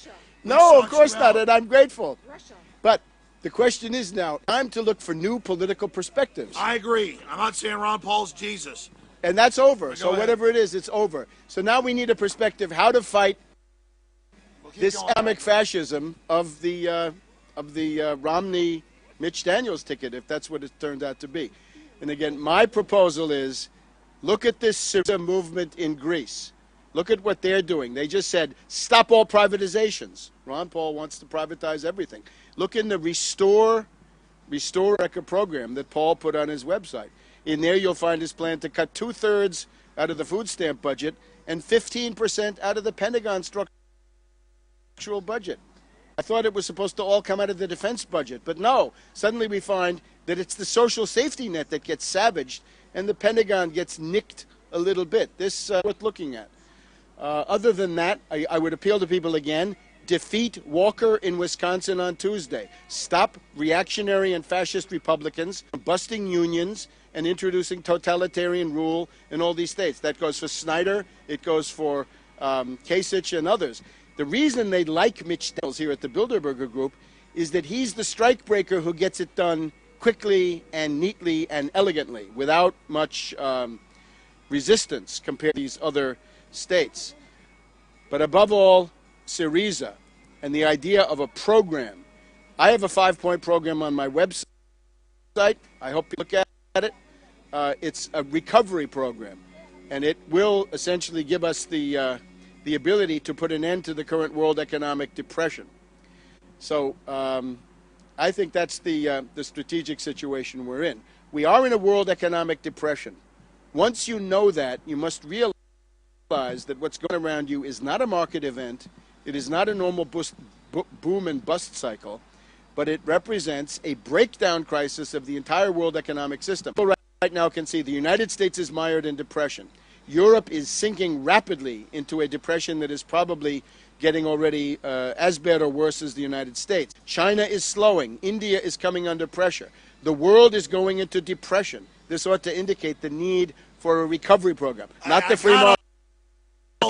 No, sought of course you not, out. and I'm grateful. Russia. But the question is now, time to look for new political perspectives. I agree. I'm not saying Ron Paul's Jesus. And that's over. Go So ahead. whatever it is, it's over. So now we need a perspective how to fight this economic fascism of the Romney Mitch Daniels ticket, if that's what it turned out to be. And again, my proposal is, look at this Syriza movement in Greece. Look at what they're doing. They just said, stop all privatizations. Ron Paul wants to privatize everything. Look in the Restore America program that Paul put on his website. In there, you'll find his plan to cut 2/3 out of the food stamp budget and 15% out of the Pentagon structural budget. I thought it was supposed to all come out of the defense budget, but no. Suddenly we find that it's the social safety net that gets savaged, and the Pentagon gets nicked a little bit. This is worth looking at. Other than that, I would appeal to people again. Defeat Walker in Wisconsin on Tuesday. Stop reactionary and fascist Republicans from busting unions and introducing totalitarian rule in all these states. That goes for Snyder. It goes for Kasich and others. The reason they like Mitch Daniels here at the Bilderberg Group is that he's the strikebreaker who gets it done quickly and neatly and elegantly without much resistance compared to these other states. But above all, Syriza and the idea of a program. I have a 5-point program on my website. I hope you look at it. It's a recovery program, and it will essentially give us the ability to put an end to the current world economic depression. So I think that's the strategic situation we're in. We are in a world economic depression. Once you know that, you must realize that what's going around you is not a market event. It is not a normal boom and bust cycle, but it represents a breakdown crisis of the entire world economic system. People right now can see the United States is mired in depression. Europe is sinking rapidly into a depression that is probably getting already as bad or worse as the United States. China is slowing. India is coming under pressure. The world is going into depression. This ought to indicate the need for a recovery program, not the free market.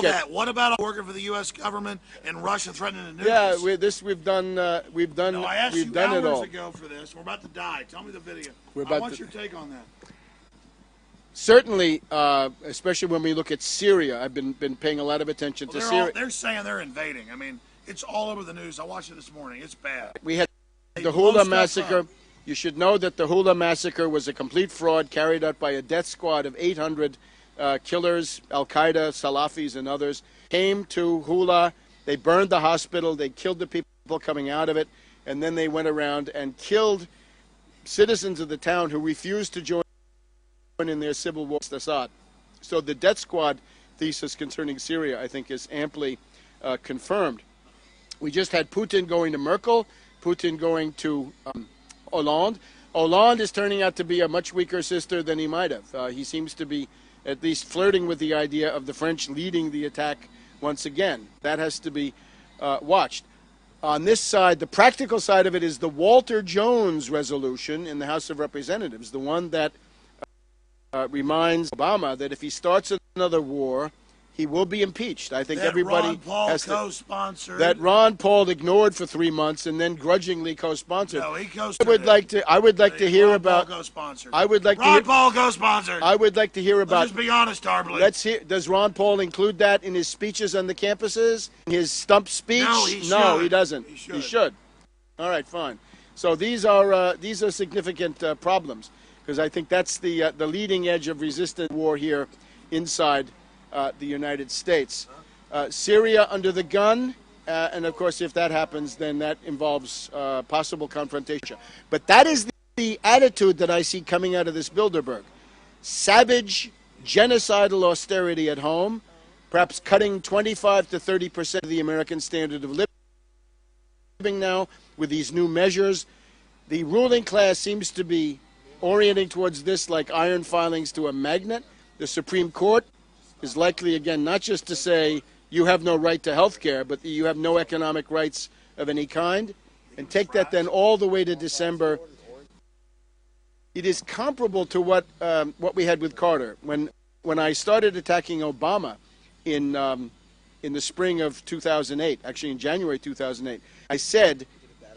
That. What about working for the U.S. government and Russia threatening to nuke Yeah, us? we've done No, I asked we've you done it hours all. ago for this. We're about to die. Tell me the video. We're I about want to- your take on that. Certainly, especially when we look at Syria, I've been paying a lot of attention to Syria. They're saying they're invading. I mean, it's all over the news. I watched it this morning. It's bad. We had They the blow Hula stuff massacre. up. You should know that the Hula massacre was a complete fraud carried out by a death squad of 800 killers, Al-Qaeda, Salafis, and others, came to Hula. They burned the hospital. They killed the people coming out of it. And then they went around and killed citizens of the town who refused to join in their civil war with Assad. So the death squad thesis concerning Syria, I think, is amply confirmed. We just had Putin going to Merkel, Putin going to Hollande. Hollande is turning out to be a much weaker sister than he might have. He seems to be at least flirting with the idea of the French leading the attack once again. That has to be watched. On this side, the practical side of it is the Walter Jones resolution in the House of Representatives, the one that reminds Obama that if he starts another war, he will be impeached. I think That everybody Ron Paul has to. co-sponsored. That Ron Paul ignored for 3 months and then grudgingly co-sponsored. No, he co-sponsored. I would like to hear Ron about. Paul co-sponsored. I would like to Ron hear. Paul co-sponsored. I would like to hear Let's about. just be honest, Tarpley. Let's hear. Does Ron Paul include that in his speeches on the campuses? In his stump speech? No, he No, should. he doesn't. He should. All right, fine. So these are significant problems because I think that's the leading edge of resistant war here inside the United States. Syria under the gun, and of course, if that happens, then that involves possible confrontation. But that is the attitude that I see coming out of this Bilderberg. Savage, genocidal austerity at home, perhaps cutting 25 to 30% of the American standard of living now with these new measures. The ruling class seems to be orienting towards this like iron filings to a magnet. The Supreme Court is likely, again, not just to say you have no right to health care, but you have no economic rights of any kind. And take that then all the way to December. It is comparable to what we had with Carter. When I started attacking Obama in the spring of 2008, actually in January 2008, I said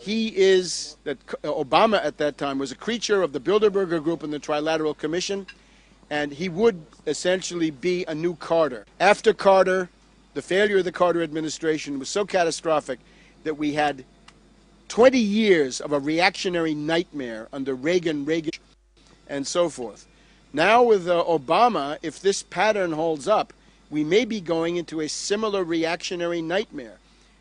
Obama at that time was a creature of the Bilderberg Group and the Trilateral Commission. and he would essentially be a new Carter. After Carter, the failure of the Carter administration was so catastrophic that we had 20 years of a reactionary nightmare under Reagan, and so forth. Now with Obama, if this pattern holds up, we may be going into a similar reactionary nightmare.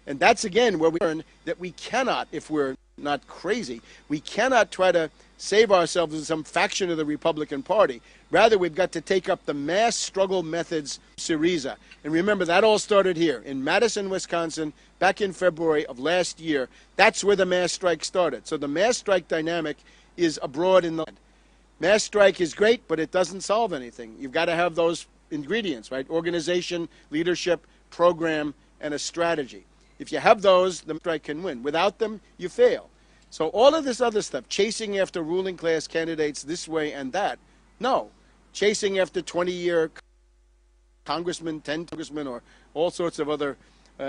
And that's, again, where we learn that we cannot, if we're not crazy, we cannot try to save ourselves in some faction of the Republican Party. Rather, we've got to take up the mass struggle methods of Syriza. And remember, that all started here in Madison, Wisconsin, back in February of last year. That's where the mass strike started. So the mass strike dynamic is abroad in the land. Mass strike is great, but it doesn't solve anything. You've got to have those ingredients, right? Organization, leadership, program, and a strategy. If you have those, the strike can win. Without them, you fail. So all of this other stuff, chasing after ruling class candidates this way and that, no. Chasing after 20-year congressmen, 10 congressmen, or all sorts of other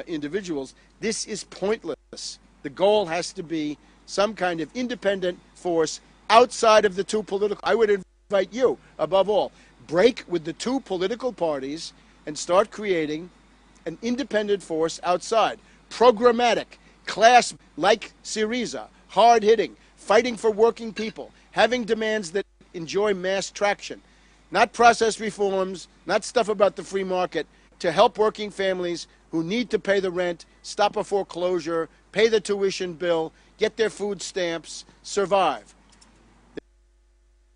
individuals, this is pointless. The goal has to be some kind of independent force outside of the two political. I would invite you, above all, break with the two political parties and start creating an independent force outside. Programmatic, class like Syriza, hard-hitting, fighting for working people, having demands that enjoy mass traction. Not process reforms, not stuff about the free market, to help working families who need to pay the rent, stop a foreclosure, pay the tuition bill, get their food stamps, survive.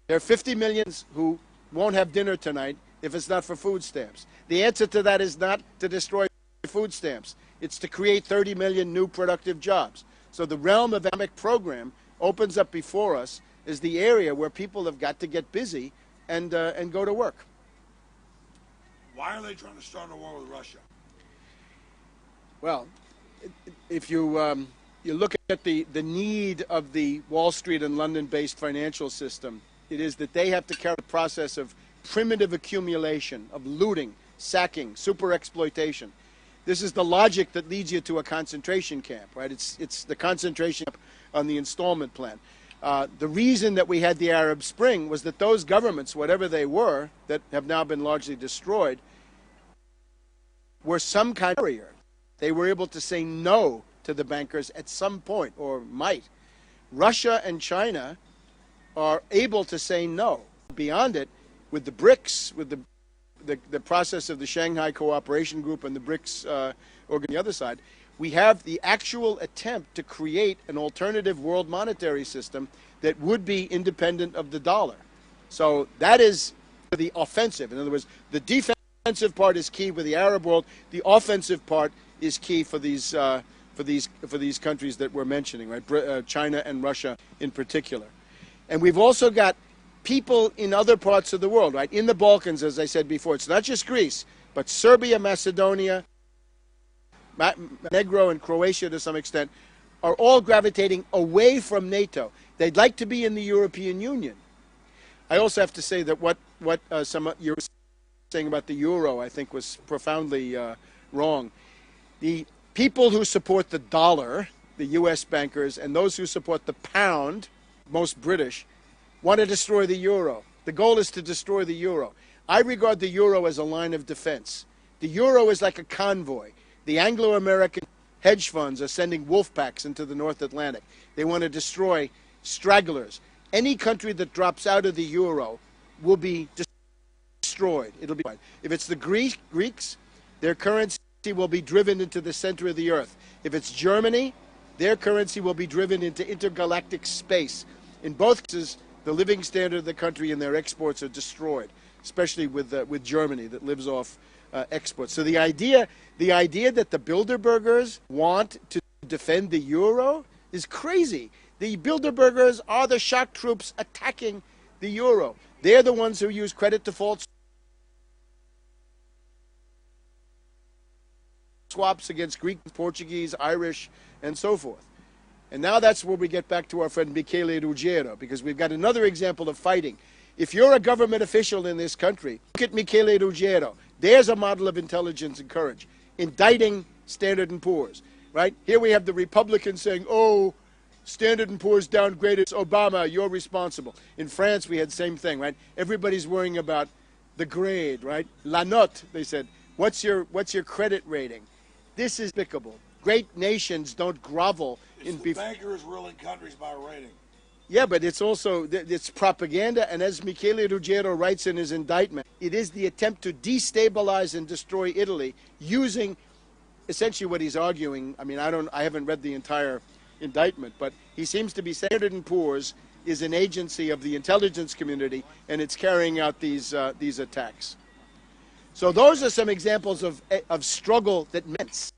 There are 50 million who won't have dinner tonight if it's not for food stamps. The answer to that is not to destroy food stamps. It's to create 30 million new productive jobs. So the realm of economic program opens up before us as the area where people have got to get busy and go to work. Why are they trying to start a war with Russia? Well, if you look at the need of the Wall Street and London-based financial system, it is that they have to carry the process of primitive accumulation, of looting, sacking, super exploitation. This is the logic that leads you to a concentration camp, right? It's the concentration camp on the installment plan. The reason that we had the Arab Spring was that those governments, whatever they were, that have now been largely destroyed, were some kind of barrier. They were able to say no to the bankers at some point, or might. Russia and China are able to say no. Beyond it, with the BRICS, with the process of the Shanghai Cooperation Group and the BRICS organ on the other side, we have the actual attempt to create an alternative world monetary system that would be independent of the dollar. So that is the offensive. In other words, the defensive part is key with the Arab world. The offensive part is key for these countries that we're mentioning, right? China and Russia in particular. And we've also got people in other parts of the world, right? In the Balkans, as I said before, it's not just Greece, but Serbia, Macedonia, Montenegro, and Croatia to some extent are all gravitating away from NATO. They'd like to be in the European Union. I also have to say that what some of you were saying about the euro, I think, was profoundly wrong. The people who support the dollar, the U.S. bankers, and those who support the pound, most British, want to destroy the euro. The goal is to destroy the euro. I regard the euro as a line of defense. The euro is like a convoy. The Anglo-American hedge funds are sending wolf packs into the North Atlantic. They want to destroy stragglers. Any country that drops out of the euro will be destroyed. It'll be. If it's the Greeks, their currency will be driven into the center of the earth. If it's Germany, their currency will be driven into intergalactic space. In both cases, the living standard of the country and their exports are destroyed, especially with Germany that lives off exports. So the idea that the Bilderbergers want to defend the euro is crazy. The Bilderbergers are the shock troops attacking the euro. They're the ones who use credit default swaps against Greek, Portuguese, Irish, and so forth. And now that's where we get back to our friend Michele Ruggiero, because we've got another example of fighting. If you're a government official in this country, look at Michele Ruggiero. There's a model of intelligence and courage. Indicting Standard & Poor's, right? Here we have the Republicans saying, oh, Standard & Poor's downgraded Obama, you're responsible. In France, we had the same thing, right? Everybody's worrying about the grade, right? La note, they said. What's your credit rating? This is despicable. Great nations don't grovel in the bankers ruling countries by rating. Yeah, but it's also it's propaganda, and as Michele Ruggiero writes in his indictment, it is the attempt to destabilize and destroy Italy using essentially what he's arguing. I mean, I haven't read the entire indictment, but he seems to be saying Standard & Poor's is an agency of the intelligence community, and it's carrying out these attacks. So those are some examples of struggle that meant,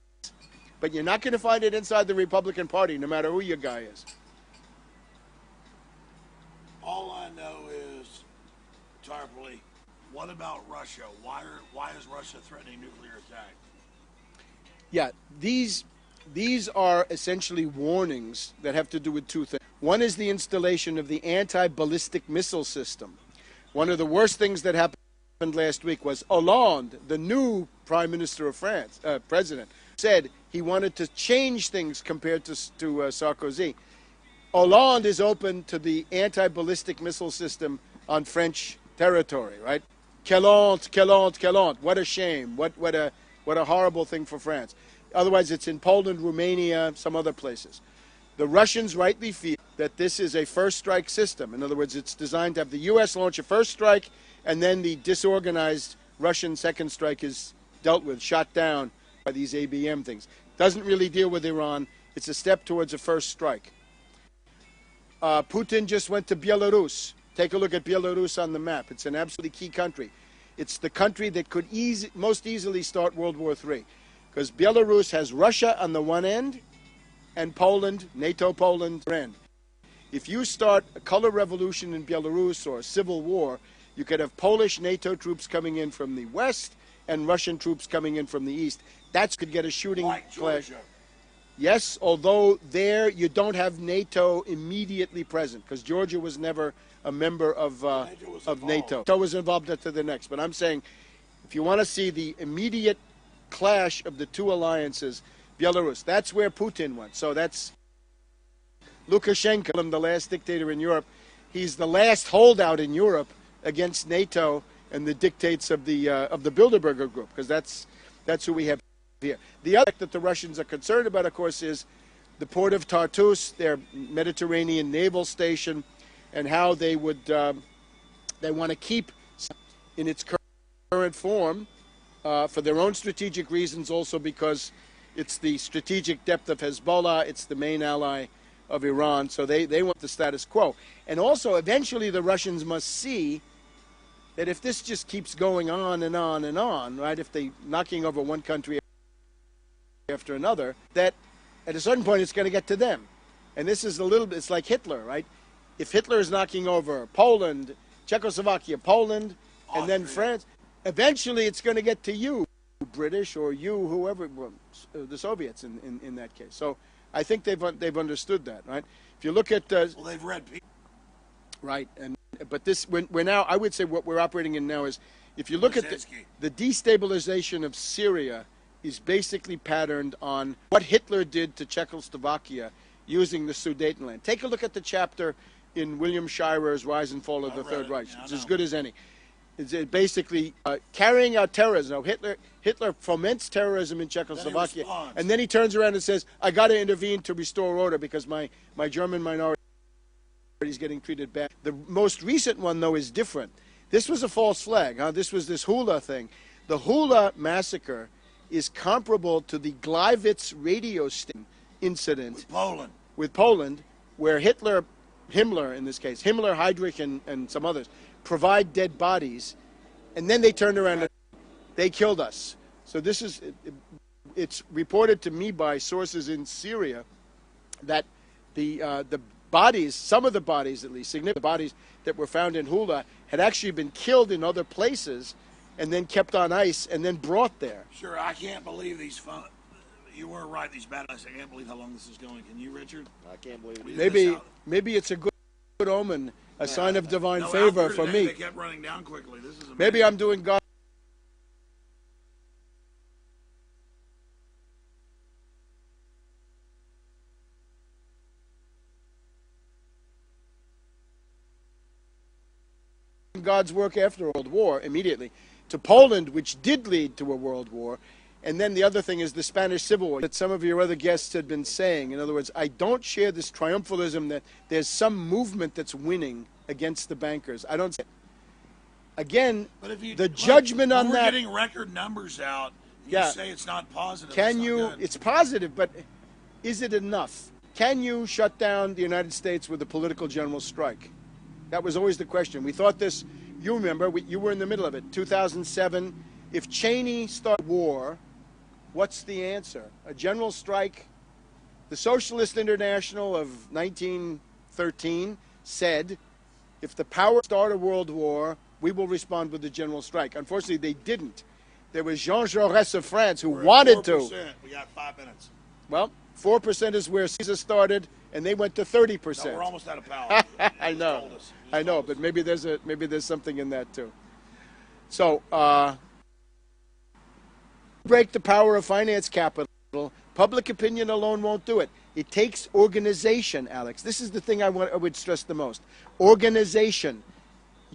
but you're not going to find it inside the Republican Party, no matter who your guy is. All I know is, Tarpley, what about Russia? Why is Russia threatening nuclear attack? Yeah, these are essentially warnings that have to do with two things. One is the installation of the anti-ballistic missile system. One of the worst things that happened last week was Hollande, the new Prime Minister of France, president, said he wanted to change things compared to Sarkozy. Hollande is open to the anti-ballistic missile system on French territory, right? Quelle honte, quelle honte, quelle honte. What a shame. What a horrible thing for France. Otherwise, it's in Poland, Romania, some other places. The Russians rightly feel that this is a first strike system. In other words, it's designed to have the U.S. launch a first strike, and then the disorganized Russian second strike is dealt with, shot down by these ABM things. Doesn't really deal with Iran. It's a step towards a first strike. Putin just went to Belarus. Take a look at Belarus on the map. It's an absolutely key country. It's the country that could most easily start World War III, because Belarus has Russia on the one end and Poland, NATO Poland, on the other end. If you start a color revolution in Belarus or a civil war, you could have Polish NATO troops coming in from the west and Russian troops coming in from the east. That could get a shooting clash. Yes, although there you don't have NATO immediately present, because Georgia was never a member of NATO. NATO was involved into the next. But I'm saying, if you want to see the immediate clash of the two alliances, Belarus, that's where Putin went. So that's Lukashenko, the last dictator in Europe. He's the last holdout in Europe against NATO and the dictates of the Bilderberg group, because that's who we have here. The other that the Russians are concerned about, of course, is the port of Tartus, their Mediterranean naval station, and how they would they want to keep in its current form for their own strategic reasons, also because it's the strategic depth of Hezbollah, it's the main ally of Iran, so they want the status quo. And also, eventually, the Russians must see that if this just keeps going on and on and on, right, if they're knocking over one country after another, that at a certain point it's going to get to them. And this is a little bit, it's like Hitler, right? If Hitler is knocking over Poland, Czechoslovakia, Poland, and then France, eventually it's going to get to you, British, or you, whoever, well, the Soviets in that case. So I think they've understood that, right? If you look at well, they've read people. Right, but this we're now, I would say what we're operating in now is, if you look at the destabilization of Syria is basically patterned on what Hitler did to Czechoslovakia using the Sudetenland. Take a look at the chapter in William Shirer's Rise and Fall of the Third Reich. It's as good as any. It's basically carrying out terrorism. Now, Hitler foments terrorism in Czechoslovakia, and then he turns around and says, I got to intervene to restore order because my German minority is getting treated bad. The most recent one, though, is different. This was a false flag. This was this Hula thing. The Hula massacre is comparable to the Gleiwitz radio sting incident with Poland, where Himmler in this case, Himmler, Heydrich, and some others, provide dead bodies, and then they turned around and they killed us. So this is, it's reported to me by sources in Syria that the bodies, some of the bodies at least, significant bodies that were found in Hula had actually been killed in other places and then kept on ice and then brought there. Sure, I can't believe these you were right, these bad ice. I can't believe how long this is going. Can you, Richard? I can't believe it. Maybe it's a good omen, a sign of divine favor for me. They kept running down quickly. This is amazing. Maybe I'm doing God. God's work after a world war immediately, to Poland, which did lead to a world war. And then the other thing is the Spanish Civil War that some of your other guests had been saying. In other words, I don't share this triumphalism that there's some movement that's winning against the bankers. I don't see it. Again, But if you, the judgment on we're that. getting record numbers out. You Yeah. say it's not positive. Can it's not you, good. it's positive, but is it enough? Can you shut down the United States with a political general strike? That was always the question. We thought this, you remember, you were in the middle of it, 2007. If Cheney started war, what's the answer? A general strike? The Socialist International of 1913 said, if the power start a world war, we will respond with a general strike. Unfortunately, they didn't. There was Jean Jaurès of France who We're at wanted 4%. to. We got 5 minutes. Well, 4% is where Caesar started, and they went to 30%. No, we're almost out of power. I You just know, told us. You just I know, told but us. maybe there's something in that too. So, break the power of finance capital. Public opinion alone won't do it. It takes organization, Alex. This is the thing I would stress the most. Organization,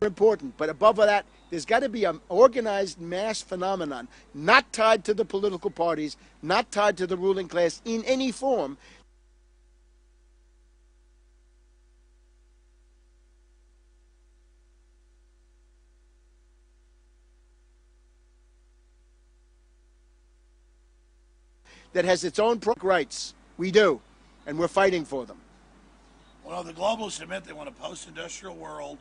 important, but above that, there's got to be an organized mass phenomenon, not tied to the political parties, not tied to the ruling class in any form. That has its own rights. We do, and we're fighting for them. Well, the globalists admit they want a post-industrial world.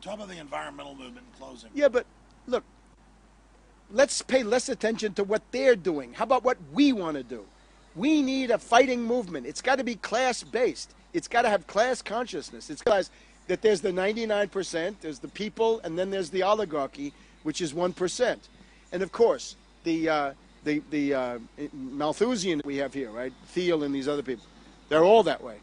Talk about the environmental movement in closing. Yeah, but look, let's pay less attention to what they're doing. How about what we want to do? We need a fighting movement. It's got to be class-based. It's got to have class consciousness. It's realize that there's the 99%, there's the people, and then there's the oligarchy, which is 1%. And of course, the Malthusian we have here, right? Thiel and these other people, they're all that way.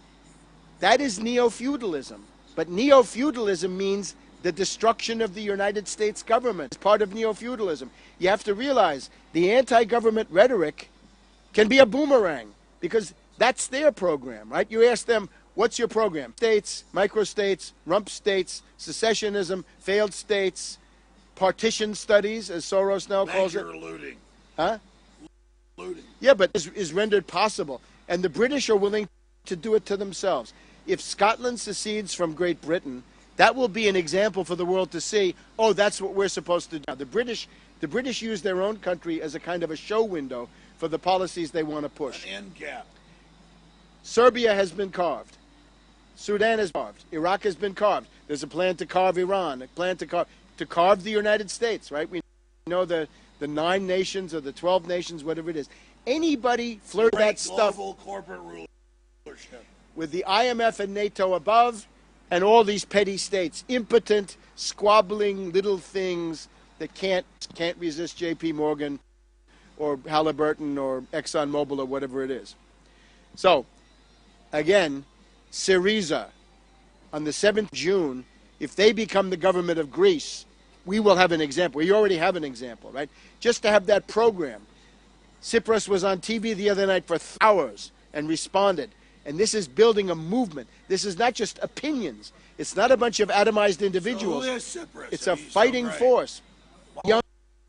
That is neo-feudalism. But neo-feudalism means the destruction of the United States government. It's part of neo-feudalism. You have to realize the anti-government rhetoric can be a boomerang because that's their program, right? You ask them, what's your program? States, microstates, rump states, secessionism, failed states, partition studies, as Soros now calls it. Looting. Huh? Looting. Yeah, but is rendered possible. And the British are willing to do it to themselves. If Scotland secedes from Great Britain, that will be an example for the world to see, oh, that's what we're supposed to do. The British use their own country as a kind of a show window for the policies they want to push. An end cap. Serbia has been carved. Sudan has been carved. Iraq has been carved. There's a plan to carve Iran, a plan to carve the United States, right? We know the 9 nations or the 12 nations, whatever it is. Anybody flirt that stuff Global corporate rulership. with the IMF and NATO above and all these petty states, impotent, squabbling little things that can't resist J.P. Morgan or Halliburton or ExxonMobil or whatever it is. So, again, Syriza, on the 7th of June, if they become the government of Greece, we will have an example. We already have an example, right? Just to have that program. Tsipras was on TV the other night for hours and responded. And this is building a movement. This is not just opinions. It's not a bunch of atomized individuals. So who is Tsipras? It's a He's so fighting great. force. Young,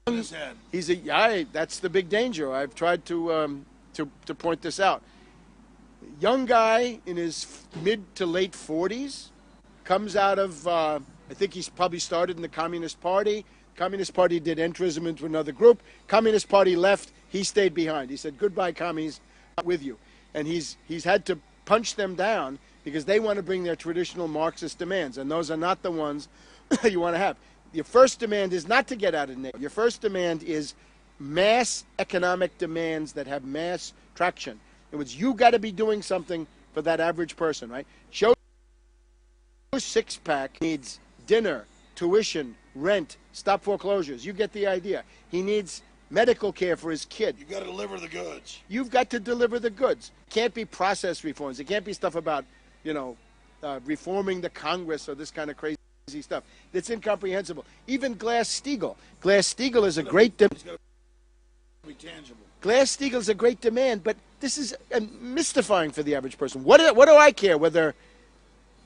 In his head. that's the big danger. I've tried to point this out. Young guy in his mid to late 40s, comes out of, I think he's probably started in the Communist Party. Communist Party did entrism into another group. Communist Party left. He stayed behind. He said, goodbye, commies, not with you. And he's had to punch them down because they want to bring their traditional Marxist demands, and those are not the ones you want to have. Your first demand is not to get out of NATO. Your first demand is mass economic demands that have mass traction. In other words, you got to be doing something for that average person, right? Joe's six-pack needs dinner, tuition, rent, stop foreclosures. You get the idea. He needs medical care for his kid. You've got to deliver the goods. You've got to deliver the goods. Can't be process reforms. It can't be stuff about, reforming the Congress or this kind of crazy stuff. It's incomprehensible. Even Glass-Steagall. Glass-Steagall is a great It's got to be tangible. Glass-Steagall is a great demand, but this is mystifying for the average person. What do I care whether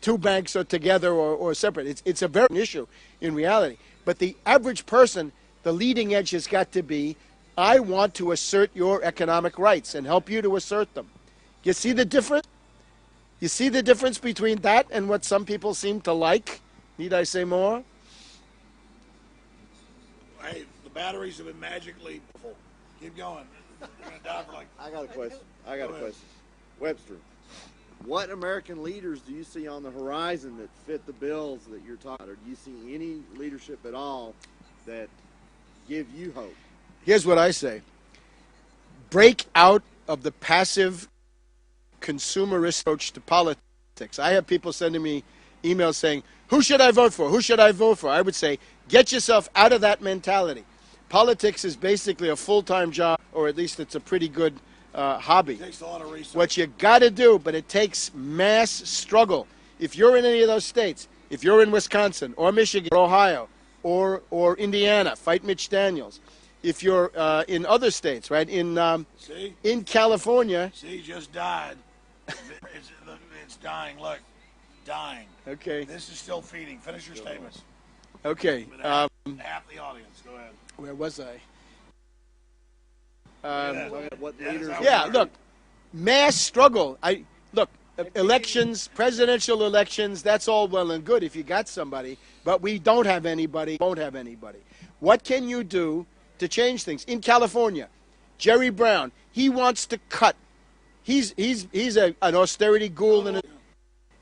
two banks are together or separate. It's a very issue in reality. But the average person, the leading edge has got to be, I want to assert your economic rights and help you to assert them. You see the difference? You see the difference between that and what some people seem to like? Need I say more? Hey, the batteries have been magically full. Keep going. You're gonna die for like. I got a question. Webster, what American leaders do you see on the horizon that fit the bills that you're talking about? Or do you see any leadership at all that give you hope? Here's what I say. Break out of the passive consumerist approach to politics. I have people sending me emails saying, who should I vote for? Who should I vote for? I would say, get yourself out of that mentality. Politics is basically a full-time job, or at least it's a pretty good hobby. It takes a lot of research. What you got to do, but it takes mass struggle. If you're in any of those states, if you're in Wisconsin or Michigan or Ohio or Indiana, fight Mitch Daniels. If you're in other states, right, in California. See, just died. It's dying. Look, dying. Okay. This is still feeding. Finish your statements. Okay. Half the audience. Go ahead. Where was I? What leaders? Yeah, look, mass struggle. Elections, presidential elections, that's all well and good if you got somebody, but we don't have anybody, won't have anybody. What can you do to change things? In California, Jerry Brown, he wants to cut. He's an austerity ghoul, and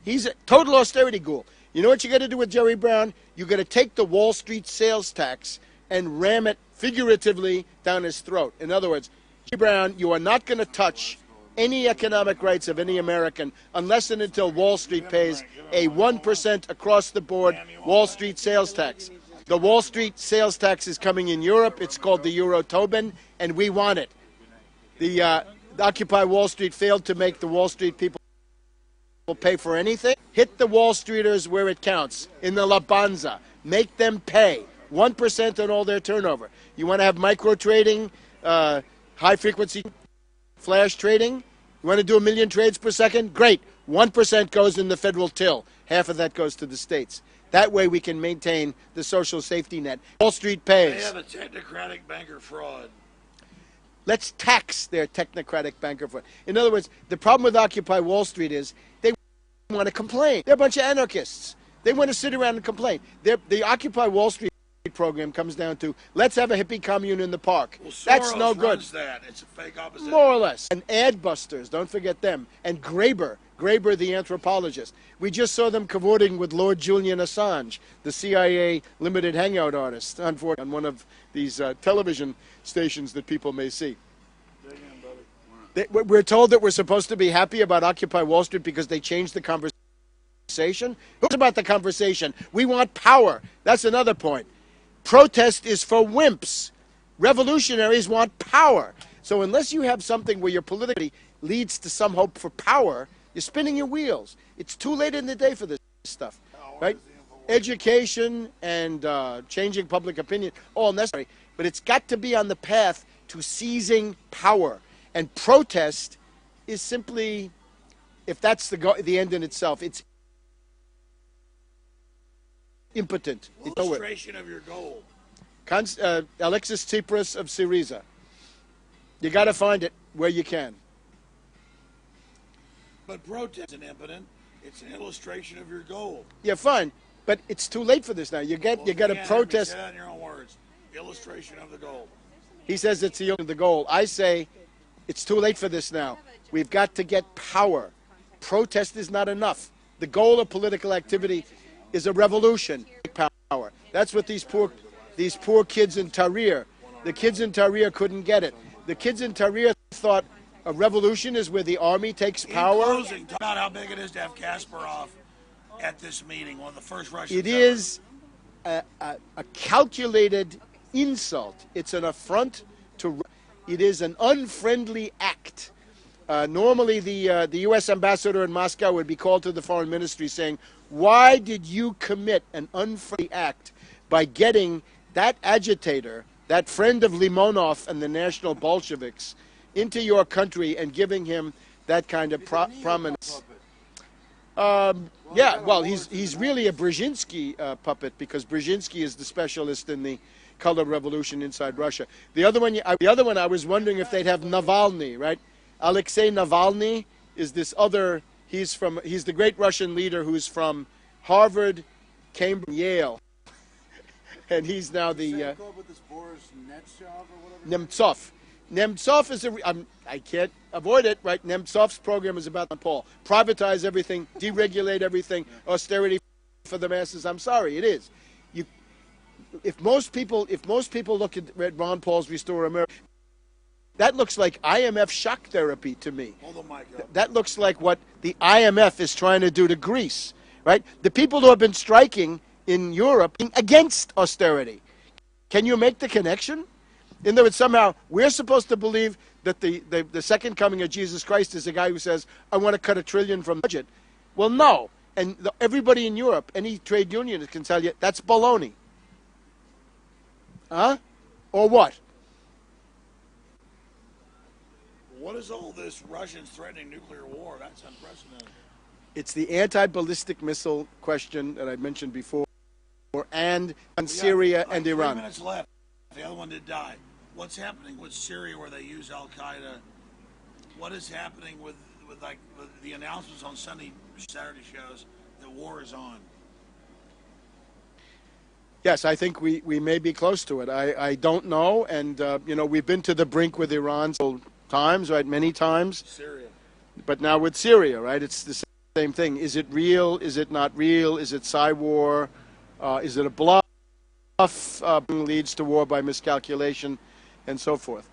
he's a total austerity ghoul. You know what you got to do with Jerry Brown? You got to take the Wall Street sales tax and ram it figuratively down his throat. In other words, Jerry Brown, you are not going to touch any economic rights of any American unless and until Wall Street pays a 1% across the board Wall Street sales tax. The Wall Street sales tax is coming in Europe. It's called the Euro Tobin, and we want it. The Occupy Wall Street failed to make the Wall Street people pay for anything. Hit the Wall Streeters where it counts, in the La Banza. Make them pay 1% on all their turnover. You want to have micro trading, high frequency flash trading? You want to do 1 million trades per second? Great. 1% goes in the federal till. Half of that goes to the states. That way we can maintain the social safety net. Wall Street pays. They have a technocratic banker fraud. Let's tax their technocratic banker fraud. In other words, the problem with Occupy Wall Street is they want to complain. They're a bunch of anarchists. They want to sit around and complain. The Occupy Wall Street program comes down to, let's have a hippie commune in the park. Well, Soros that's no good. runs that. It's a fake opposite. More or less. And ad busters, don't forget them. And Graeber the anthropologist. We just saw them cavorting with Lord Julian Assange, the CIA limited hangout artist, unfortunately, on one of these television stations that people may see. We're told that we're supposed to be happy about Occupy Wall Street because they changed the conversation. Who's about the conversation? We want power. That's another point. Protest is for wimps. Revolutionaries want power. So unless you have something where your politically leads to some hope for power, you're spinning your wheels. It's too late in the day for this stuff, right? Education and changing public opinion, all necessary, but it's got to be on the path to seizing power. And protest is simply, if that's the end in itself, it's impotent. Illustration of your goal. Alexis Tsipras of Syriza. You got to find it where you can. But protest isn't impotent. It's an illustration of your goal. Yeah, fine. But it's too late for this now. You got to protest. Say that in your own words. Illustration of the goal. He says it's the goal. I say it's too late for this now. We've got to get power. Protest is not enough. The goal of political activity is a revolution. Power. That's what these poor kids in Tahrir. The kids in Tahrir couldn't get it. The kids in Tahrir thought a revolution is where the army takes power. In closing, talk about how big it is to have Kasparov at this meeting, one of the first Russians. It is a calculated insult. It's an affront to. It is an unfriendly act. Normally, the U.S. ambassador in Moscow would be called to the foreign ministry saying, why did you commit an unfriendly act by getting that agitator, that friend of Limonov and the National Bolsheviks, into your country and giving him that kind of prominence? Yeah, well, he's really a Brzezinski puppet, because Brzezinski is the specialist in the color revolution inside Russia. The other one, I was wondering if they'd have Navalny, right? Alexei Navalny is this other. He's the great Russian leader who's from Harvard, Cambridge, Yale, and he's now the Nemtsov. Nemtsov is I can't avoid it, right? Nemtsov's program is about Paul. Privatize everything, deregulate everything, austerity for the masses. I'm sorry, it is. If most people look at Ron Paul's Restore America, that looks like IMF shock therapy to me. Hold the mic up. That looks like what the IMF is trying to do to Greece, right? The people who have been striking in Europe against austerity. Can you make the connection? In other words, somehow we're supposed to believe that the second coming of Jesus Christ is a guy who says, I want to cut $1 trillion from the budget. Well, no. And everybody in Europe, any trade union can tell you, that's baloney. Huh? Or what? What is all this Russians threatening nuclear war? That's unprecedented. It's the anti-ballistic missile question that I mentioned before, and on Syria and Iran. 3 minutes left. The other one did die. What's happening with Syria where they use Al-Qaeda? What is happening with the announcements on Saturday shows that war is on? Yes, I think we may be close to it. I don't know, and we've been to the brink with Iran several times, right? Many times. Syria. But now with Syria, right? It's the same thing. Is it real? Is it not real? Is it war? Is it a bluff? Leads to war by miscalculation, and so forth.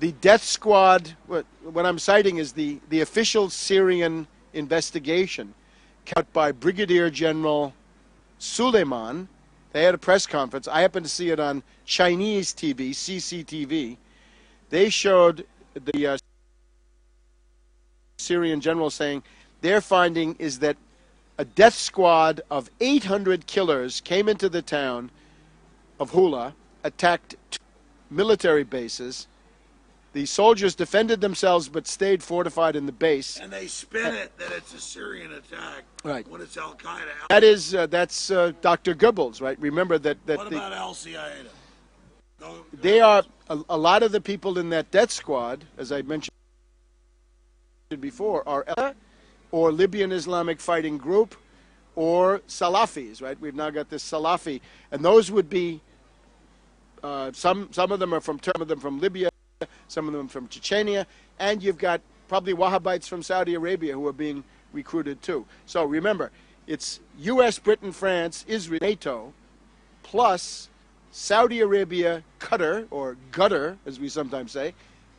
The death squad, what I'm citing is the official Syrian investigation carried out by Brigadier General Suleiman. They had a press conference. I happened to see it on Chinese TV, CCTV. They showed the Syrian general saying their finding is that a death squad of 800 killers came into the town of Hula, attacked 2 military bases. The soldiers defended themselves but stayed fortified in the base. And they spin it that it's a Syrian attack, right? When it's Al-Qaeda. That's Dr. Goebbels, right? Remember that. What about Al-Qaeda? They are a lot of the people in that death squad, as I mentioned before, are or Libyan Islamic Fighting Group or Salafis, right? We've now got this Salafi, and those would be some of them are from Libya, some of them from Chechnya, and you've got probably Wahhabites from Saudi Arabia who are being recruited too. So remember, it's U.S., Britain, France, Israel, NATO, plus Saudi Arabia, Qatar, or Qatar, as we sometimes say,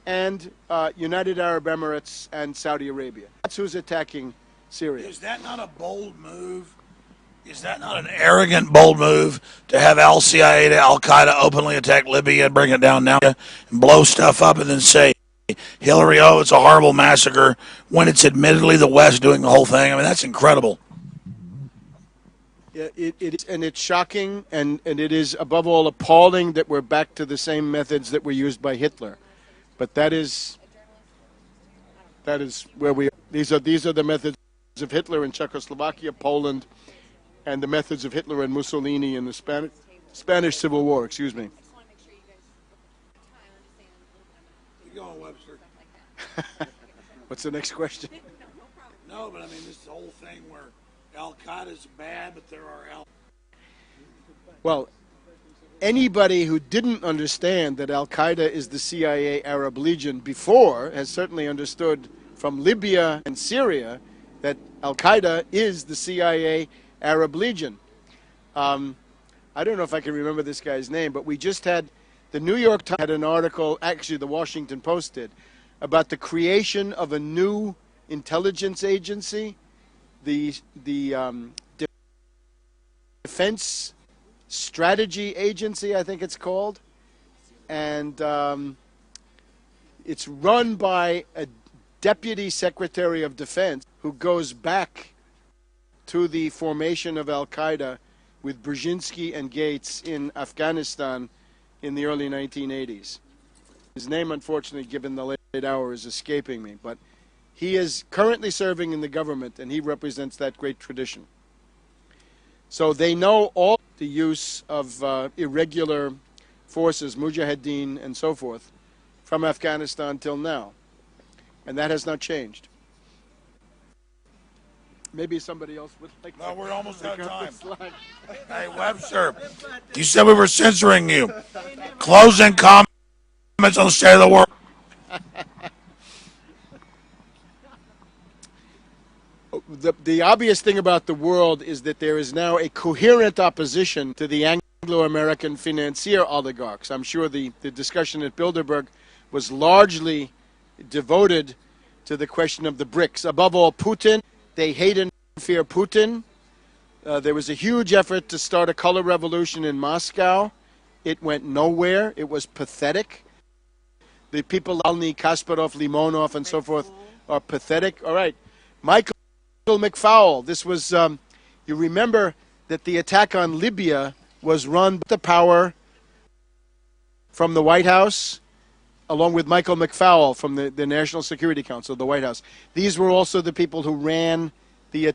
and United Arab Emirates and Saudi Arabia. That's who's attacking Syria. Is that not a bold move? Is that not an arrogant, bold move to have Al-Qaeda, Al-Qaeda openly attack Libya and bring it down now and blow stuff up and then say, Hillary, oh, it's a horrible massacre, when it's admittedly the West doing the whole thing? I mean, that's incredible. It is, and it's shocking, and it is, above all, appalling that we're back to the same methods that were used by Hitler. But that is where we are. These are the methods of Hitler in Czechoslovakia, Poland, and the methods of Hitler and Mussolini in the Spanish Civil War. Excuse me. Keep going, Webster. What's the next question? No, but I mean, this whole thing where Al-Qaeda's bad, but there are Well, anybody who didn't understand that Al-Qaeda is the CIA Arab Legion before has certainly understood from Libya and Syria that Al-Qaeda is the CIA Arab Legion. I don't know if I can remember this guy's name, but we just had, the New York Times had an article, actually the Washington Post did, about the creation of a new intelligence agency, the Defense Strategy Agency, I think it's called, and it's run by a Deputy Secretary of Defense who goes back to the formation of Al-Qaeda with Brzezinski and Gates in Afghanistan in the early 1980s. His name, unfortunately, given the late hour, is escaping me, but He is currently serving in the government, and he represents that great tradition. So they know all the use of irregular forces, mujahideen and so forth, from Afghanistan till now. And that has not changed. Maybe somebody else would like to. No, we're almost out of time. Slide. Hey, Webster, you said we were censoring you. Closing comments on the state of the world. The obvious thing about the world is that there is now a coherent opposition to the Anglo-American financier oligarchs. I'm sure the discussion at Bilderberg was largely devoted to the question of the BRICS. Above all, Putin. They hate and fear Putin. There was a huge effort to start a color revolution in Moscow. It went nowhere. It was pathetic. The people, Navalny, Kasparov, Limonov, and so forth, are pathetic. All right. Michael McFaul. This was, you remember that the attack on Libya was run by the power from the White House, along with Michael McFaul from the National Security Council, the White House. These were also the people who ran the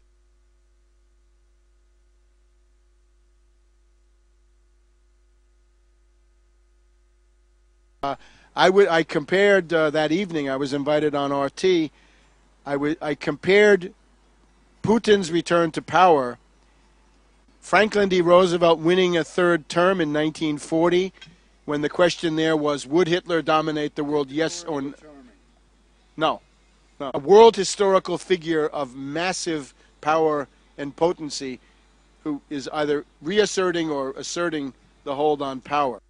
I compared that evening. I was invited on RT. I compared Putin's return to power, Franklin D. Roosevelt winning a third term in 1940, when the question there was, would Hitler dominate the world, yes or no? No. A world historical figure of massive power and potency who is either reasserting or asserting the hold on power.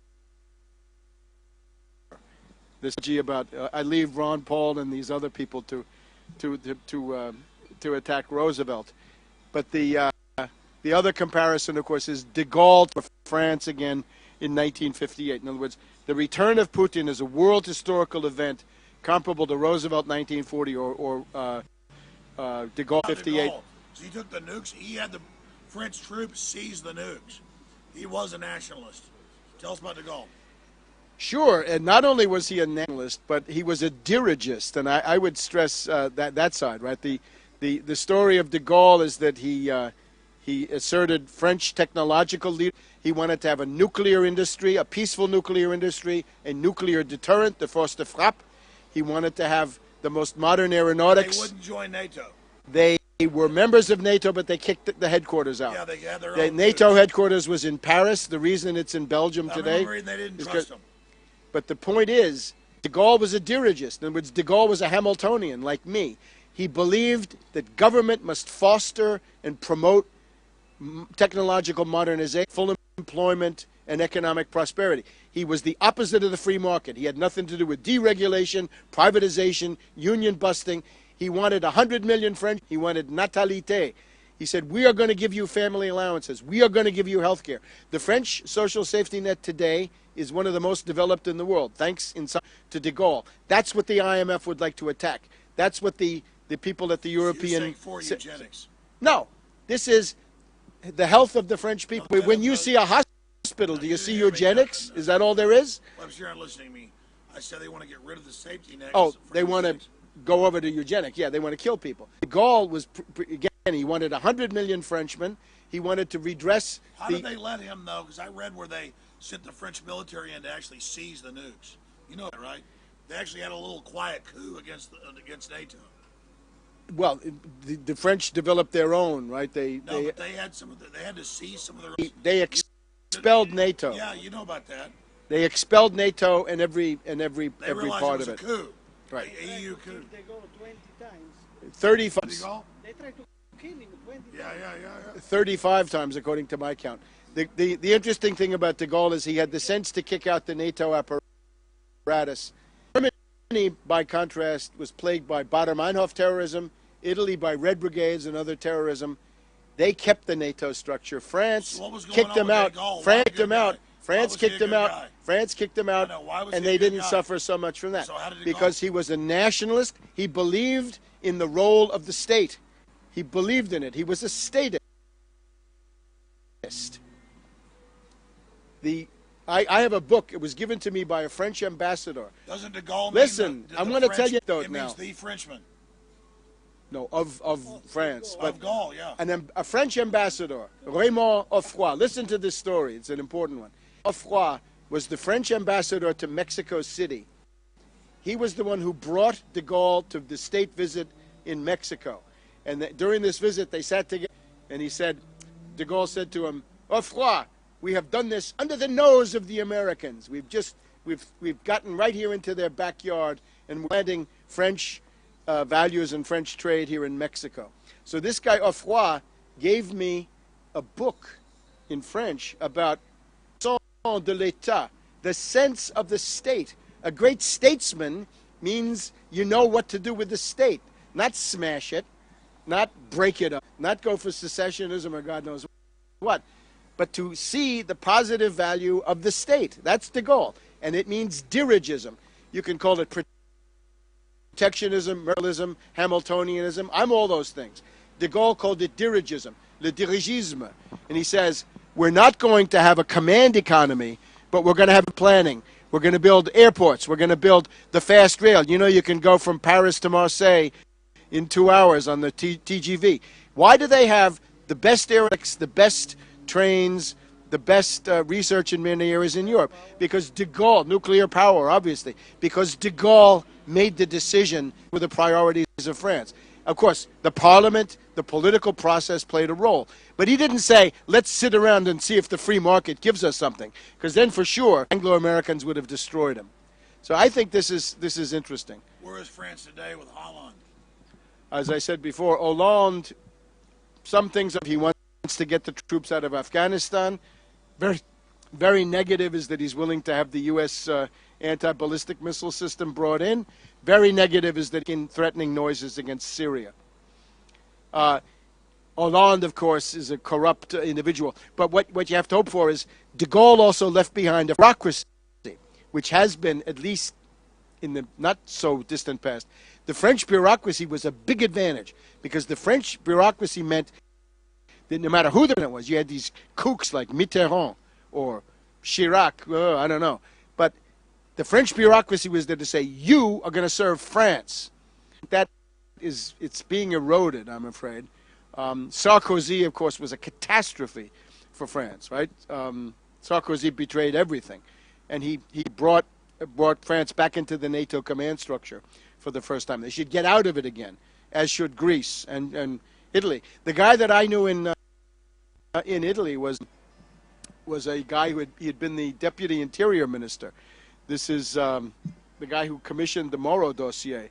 This about I leave Ron Paul and these other people to attack Roosevelt, but the other comparison, of course, is de Gaulle to France again in 1958. In other words, the return of Putin is a world historical event comparable to Roosevelt 1940 or de Gaulle 58. So he took the nukes. He had the French troops seize the nukes. He was a nationalist. Tell us about de Gaulle. Sure, and not only was he a nationalist, but he was a dirigist, and I would stress that side, right? The story of de Gaulle is that he asserted French technological leadership. He wanted to have a nuclear industry, a peaceful nuclear industry, a nuclear deterrent, the force de frappe. He wanted to have the most modern aeronautics. They wouldn't join NATO. They were members of NATO, but they kicked the headquarters out. Yeah, they had their The own NATO nukes. headquarters was in Paris. The reason it's in Belgium today. They didn't is trust him. But the point is, de Gaulle was a dirigist. In other words, de Gaulle was a Hamiltonian like me. He believed that government must foster and promote technological modernization, full employment, and economic prosperity. He was the opposite of the free market. He had nothing to do with deregulation, privatization, union busting. He wanted 100 million French. He wanted natalité. He said, we are going to give you family allowances. We are going to give you health care. The French social safety net today is one of the most developed in the world, thanks to de Gaulle. That's what the IMF would like to attack. That's what the people at the European... You're saying for eugenics. No. This is the health of the French people. When you see a hospital, do you see eugenics? Is that all there is? Well, you're not listening to me. I said they want to get rid of the safety net. Oh, they want to go over to eugenics. Yeah, they want to kill people. De Gaulle was, again, he wanted 100 million Frenchmen. He wanted to redress How did they let him, though? Because I read where they sent the French military in to actually seize the nukes. You know that, right? They actually had a little quiet coup against NATO. Well, the French developed their own, right? But they had they had to seize some of their. They expelled NATO. Yeah, you know about that. They expelled NATO and every part of it. They realized it was a coup. Right. A EU coup. They go 20 times. 35. Did he go? They try to kill him 20 times. Yeah. 35 times, according to my count. The interesting thing about de Gaulle is he had the sense to kick out the NATO apparatus. Germany, by contrast, was plagued by Baader-Meinhof terrorism, Italy by Red Brigades and other terrorism. They kept the NATO structure. France kicked them out. France kicked them out. France kicked them out. France kicked them out, and they didn't suffer so much from that. Because he was a nationalist. He believed in the role of the state. He believed in it. He was a statist. I have a book. It was given to me by a French ambassador. Doesn't de Gaulle Listen, mean I'm going to tell you though it now. means the Frenchman. No, of France. But Of Gaul, yeah. a French ambassador, Raymond Offroy. Listen to this story. It's an important one. Offroy was the French ambassador to Mexico City. He was the one who brought de Gaulle to the state visit in Mexico. And during this visit, they sat together, and he said, de Gaulle said to him, Offroy, we have done this under the nose of the Americans. We've gotten right here into their backyard, and we're planting French values and French trade here in Mexico. So this guy Offroy gave me a book in French about sens de l'État, the sense of the state. A great statesman means you know what to do with the state, not smash it, not break it up, not go for secessionism or God knows what, but to see the positive value of the state. That's de Gaulle, and it means dirigism. You can call it protectionism, Merkellism, Hamiltonianism. I'm all those things. De Gaulle called it dirigism, le dirigisme. And he says, we're not going to have a command economy, but we're going to have planning. We're going to build airports. We're going to build the fast rail. You know, you can go from Paris to Marseille in 2 hours on the TGV. Why do they have the best airports, the best trains, the best research in many areas in Europe? Because de Gaulle, nuclear power, obviously, because de Gaulle made the decision for the priorities of France. Of course, the parliament, the political process played a role. But he didn't say, let's sit around and see if the free market gives us something. Because then for sure, Anglo-Americans would have destroyed him. So I think this is interesting. Where is France today with Holland? As I said before, Hollande, some things he wants to get the troops out of Afghanistan. Very, very negative is that he's willing to have the U.S. Anti-ballistic missile system brought in. Very negative is that in threatening noises against Syria. Hollande, of course, is a corrupt individual. But what you have to hope for is de Gaulle also left behind a bureaucracy, which has been, at least in the not so distant past, the French bureaucracy was a big advantage, because the French bureaucracy meant that no matter who the president was, you had these kooks like Mitterrand or Chirac, I don't know. But the French bureaucracy was there to say, you are going to serve France. It's being eroded, I'm afraid. Sarkozy, of course, was a catastrophe for France, right? Sarkozy betrayed everything. And he brought France back into the NATO command structure for the first time. They should get out of it again, as should Greece and Italy. The guy that I knew in Italy was a guy who had been the deputy interior minister. This is the guy who commissioned the Moro dossier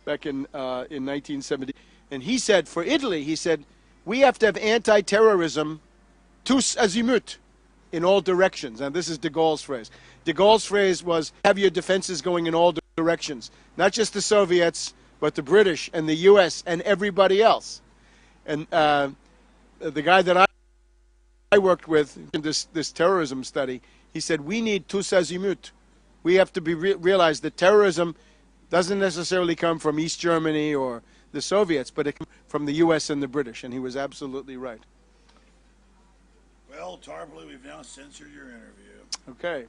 back in 1970. And he said, for Italy, he said, we have to have anti-terrorism tous azimuts, in all directions. And this is de Gaulle's phrase. De Gaulle's phrase was, have your defenses going in all directions. Not just the Soviets, but the British and the U.S. and everybody else. And the guy that I worked with in this terrorism study, he said, we need tous azimuts. We have to realize that terrorism doesn't necessarily come from East Germany or the Soviets, but it comes from the U.S. and the British, and he was absolutely right. Well, Tarpley, we've now censored your interview. Okay.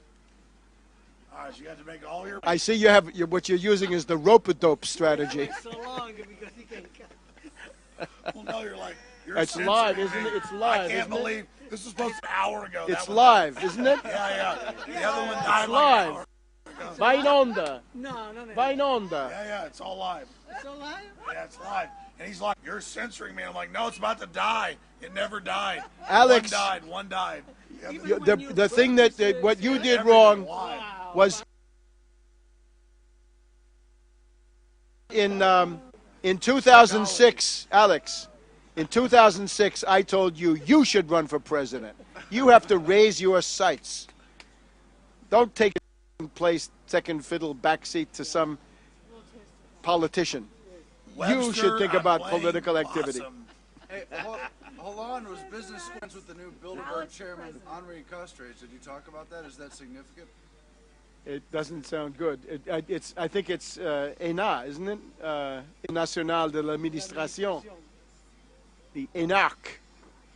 All right, so you have to make all your... I see you have what you're using is the rope-a-dope strategy. So long because he can cut. Well, no, you're like... You're It's live, isn't it? It's live, I can't isn't it? believe... This was supposed to be an hour ago. It's live, isn't it? Yeah. The other one died It's like an live. hour. Va in onda. No. Va in onda. Yeah, it's all live. It's alive? Yeah, it's live. And he's like, you're censoring me. I'm like, no, it's about to die. It never died. Alex. One died. The thing that what you did wrong was in 2006, Alex. In 2006, I told you you should run for president. You have to raise your sights. Don't take place second fiddle backseat to some politician. You should think about political activity. Hey, Hollande was business friends with the new Bilderberg chairman, Henri Costres. Did you talk about that? Is that significant? It doesn't sound good. I think it's ENA, isn't it? National de l'Administration. The ENAC.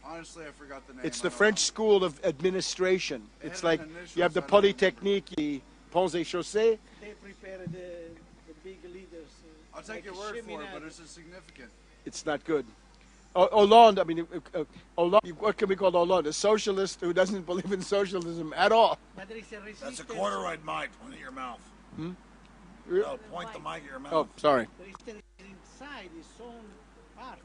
Honestly, I forgot the name. It's the French School of Administration. It's like you have the Polytechnique, the Ponts et Chaussées. They prepare the big leaders. I'll take your word for it, but is it significant? It's not good. Hollande, I mean, Hollande, what can we call Hollande? A socialist who doesn't believe in socialism at all. But there is a That's resistance. a corduroyed mic. Point at your mouth. No, point the mic at your mouth. Oh, sorry. Resistance inside his own party.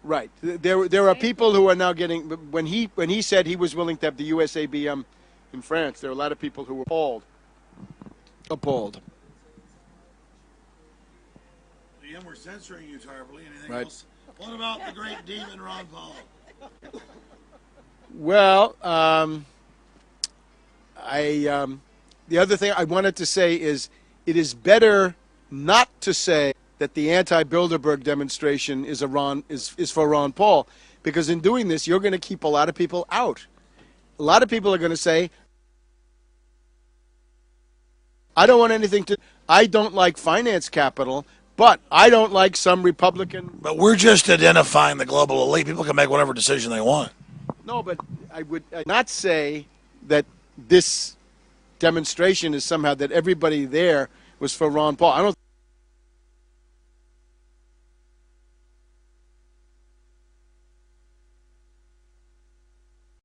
Right. There are people who are now getting, when he said he was willing to have the USABM in France, there are a lot of people who were appalled. Ian, we're censoring you, Tarpley. Anything Right. else? What about the great demon Ron Paul? Well, the other thing I wanted to say is it is better not to say that the anti-Bilderberg demonstration is for Ron Paul, because in doing this, you're going to keep a lot of people out. A lot of people are going to say, I don't like finance capital, but I don't like some Republican. But we're just identifying the global elite. People can make whatever decision they want. No, but I would not say that this demonstration is somehow that everybody there was for Ron Paul. I don't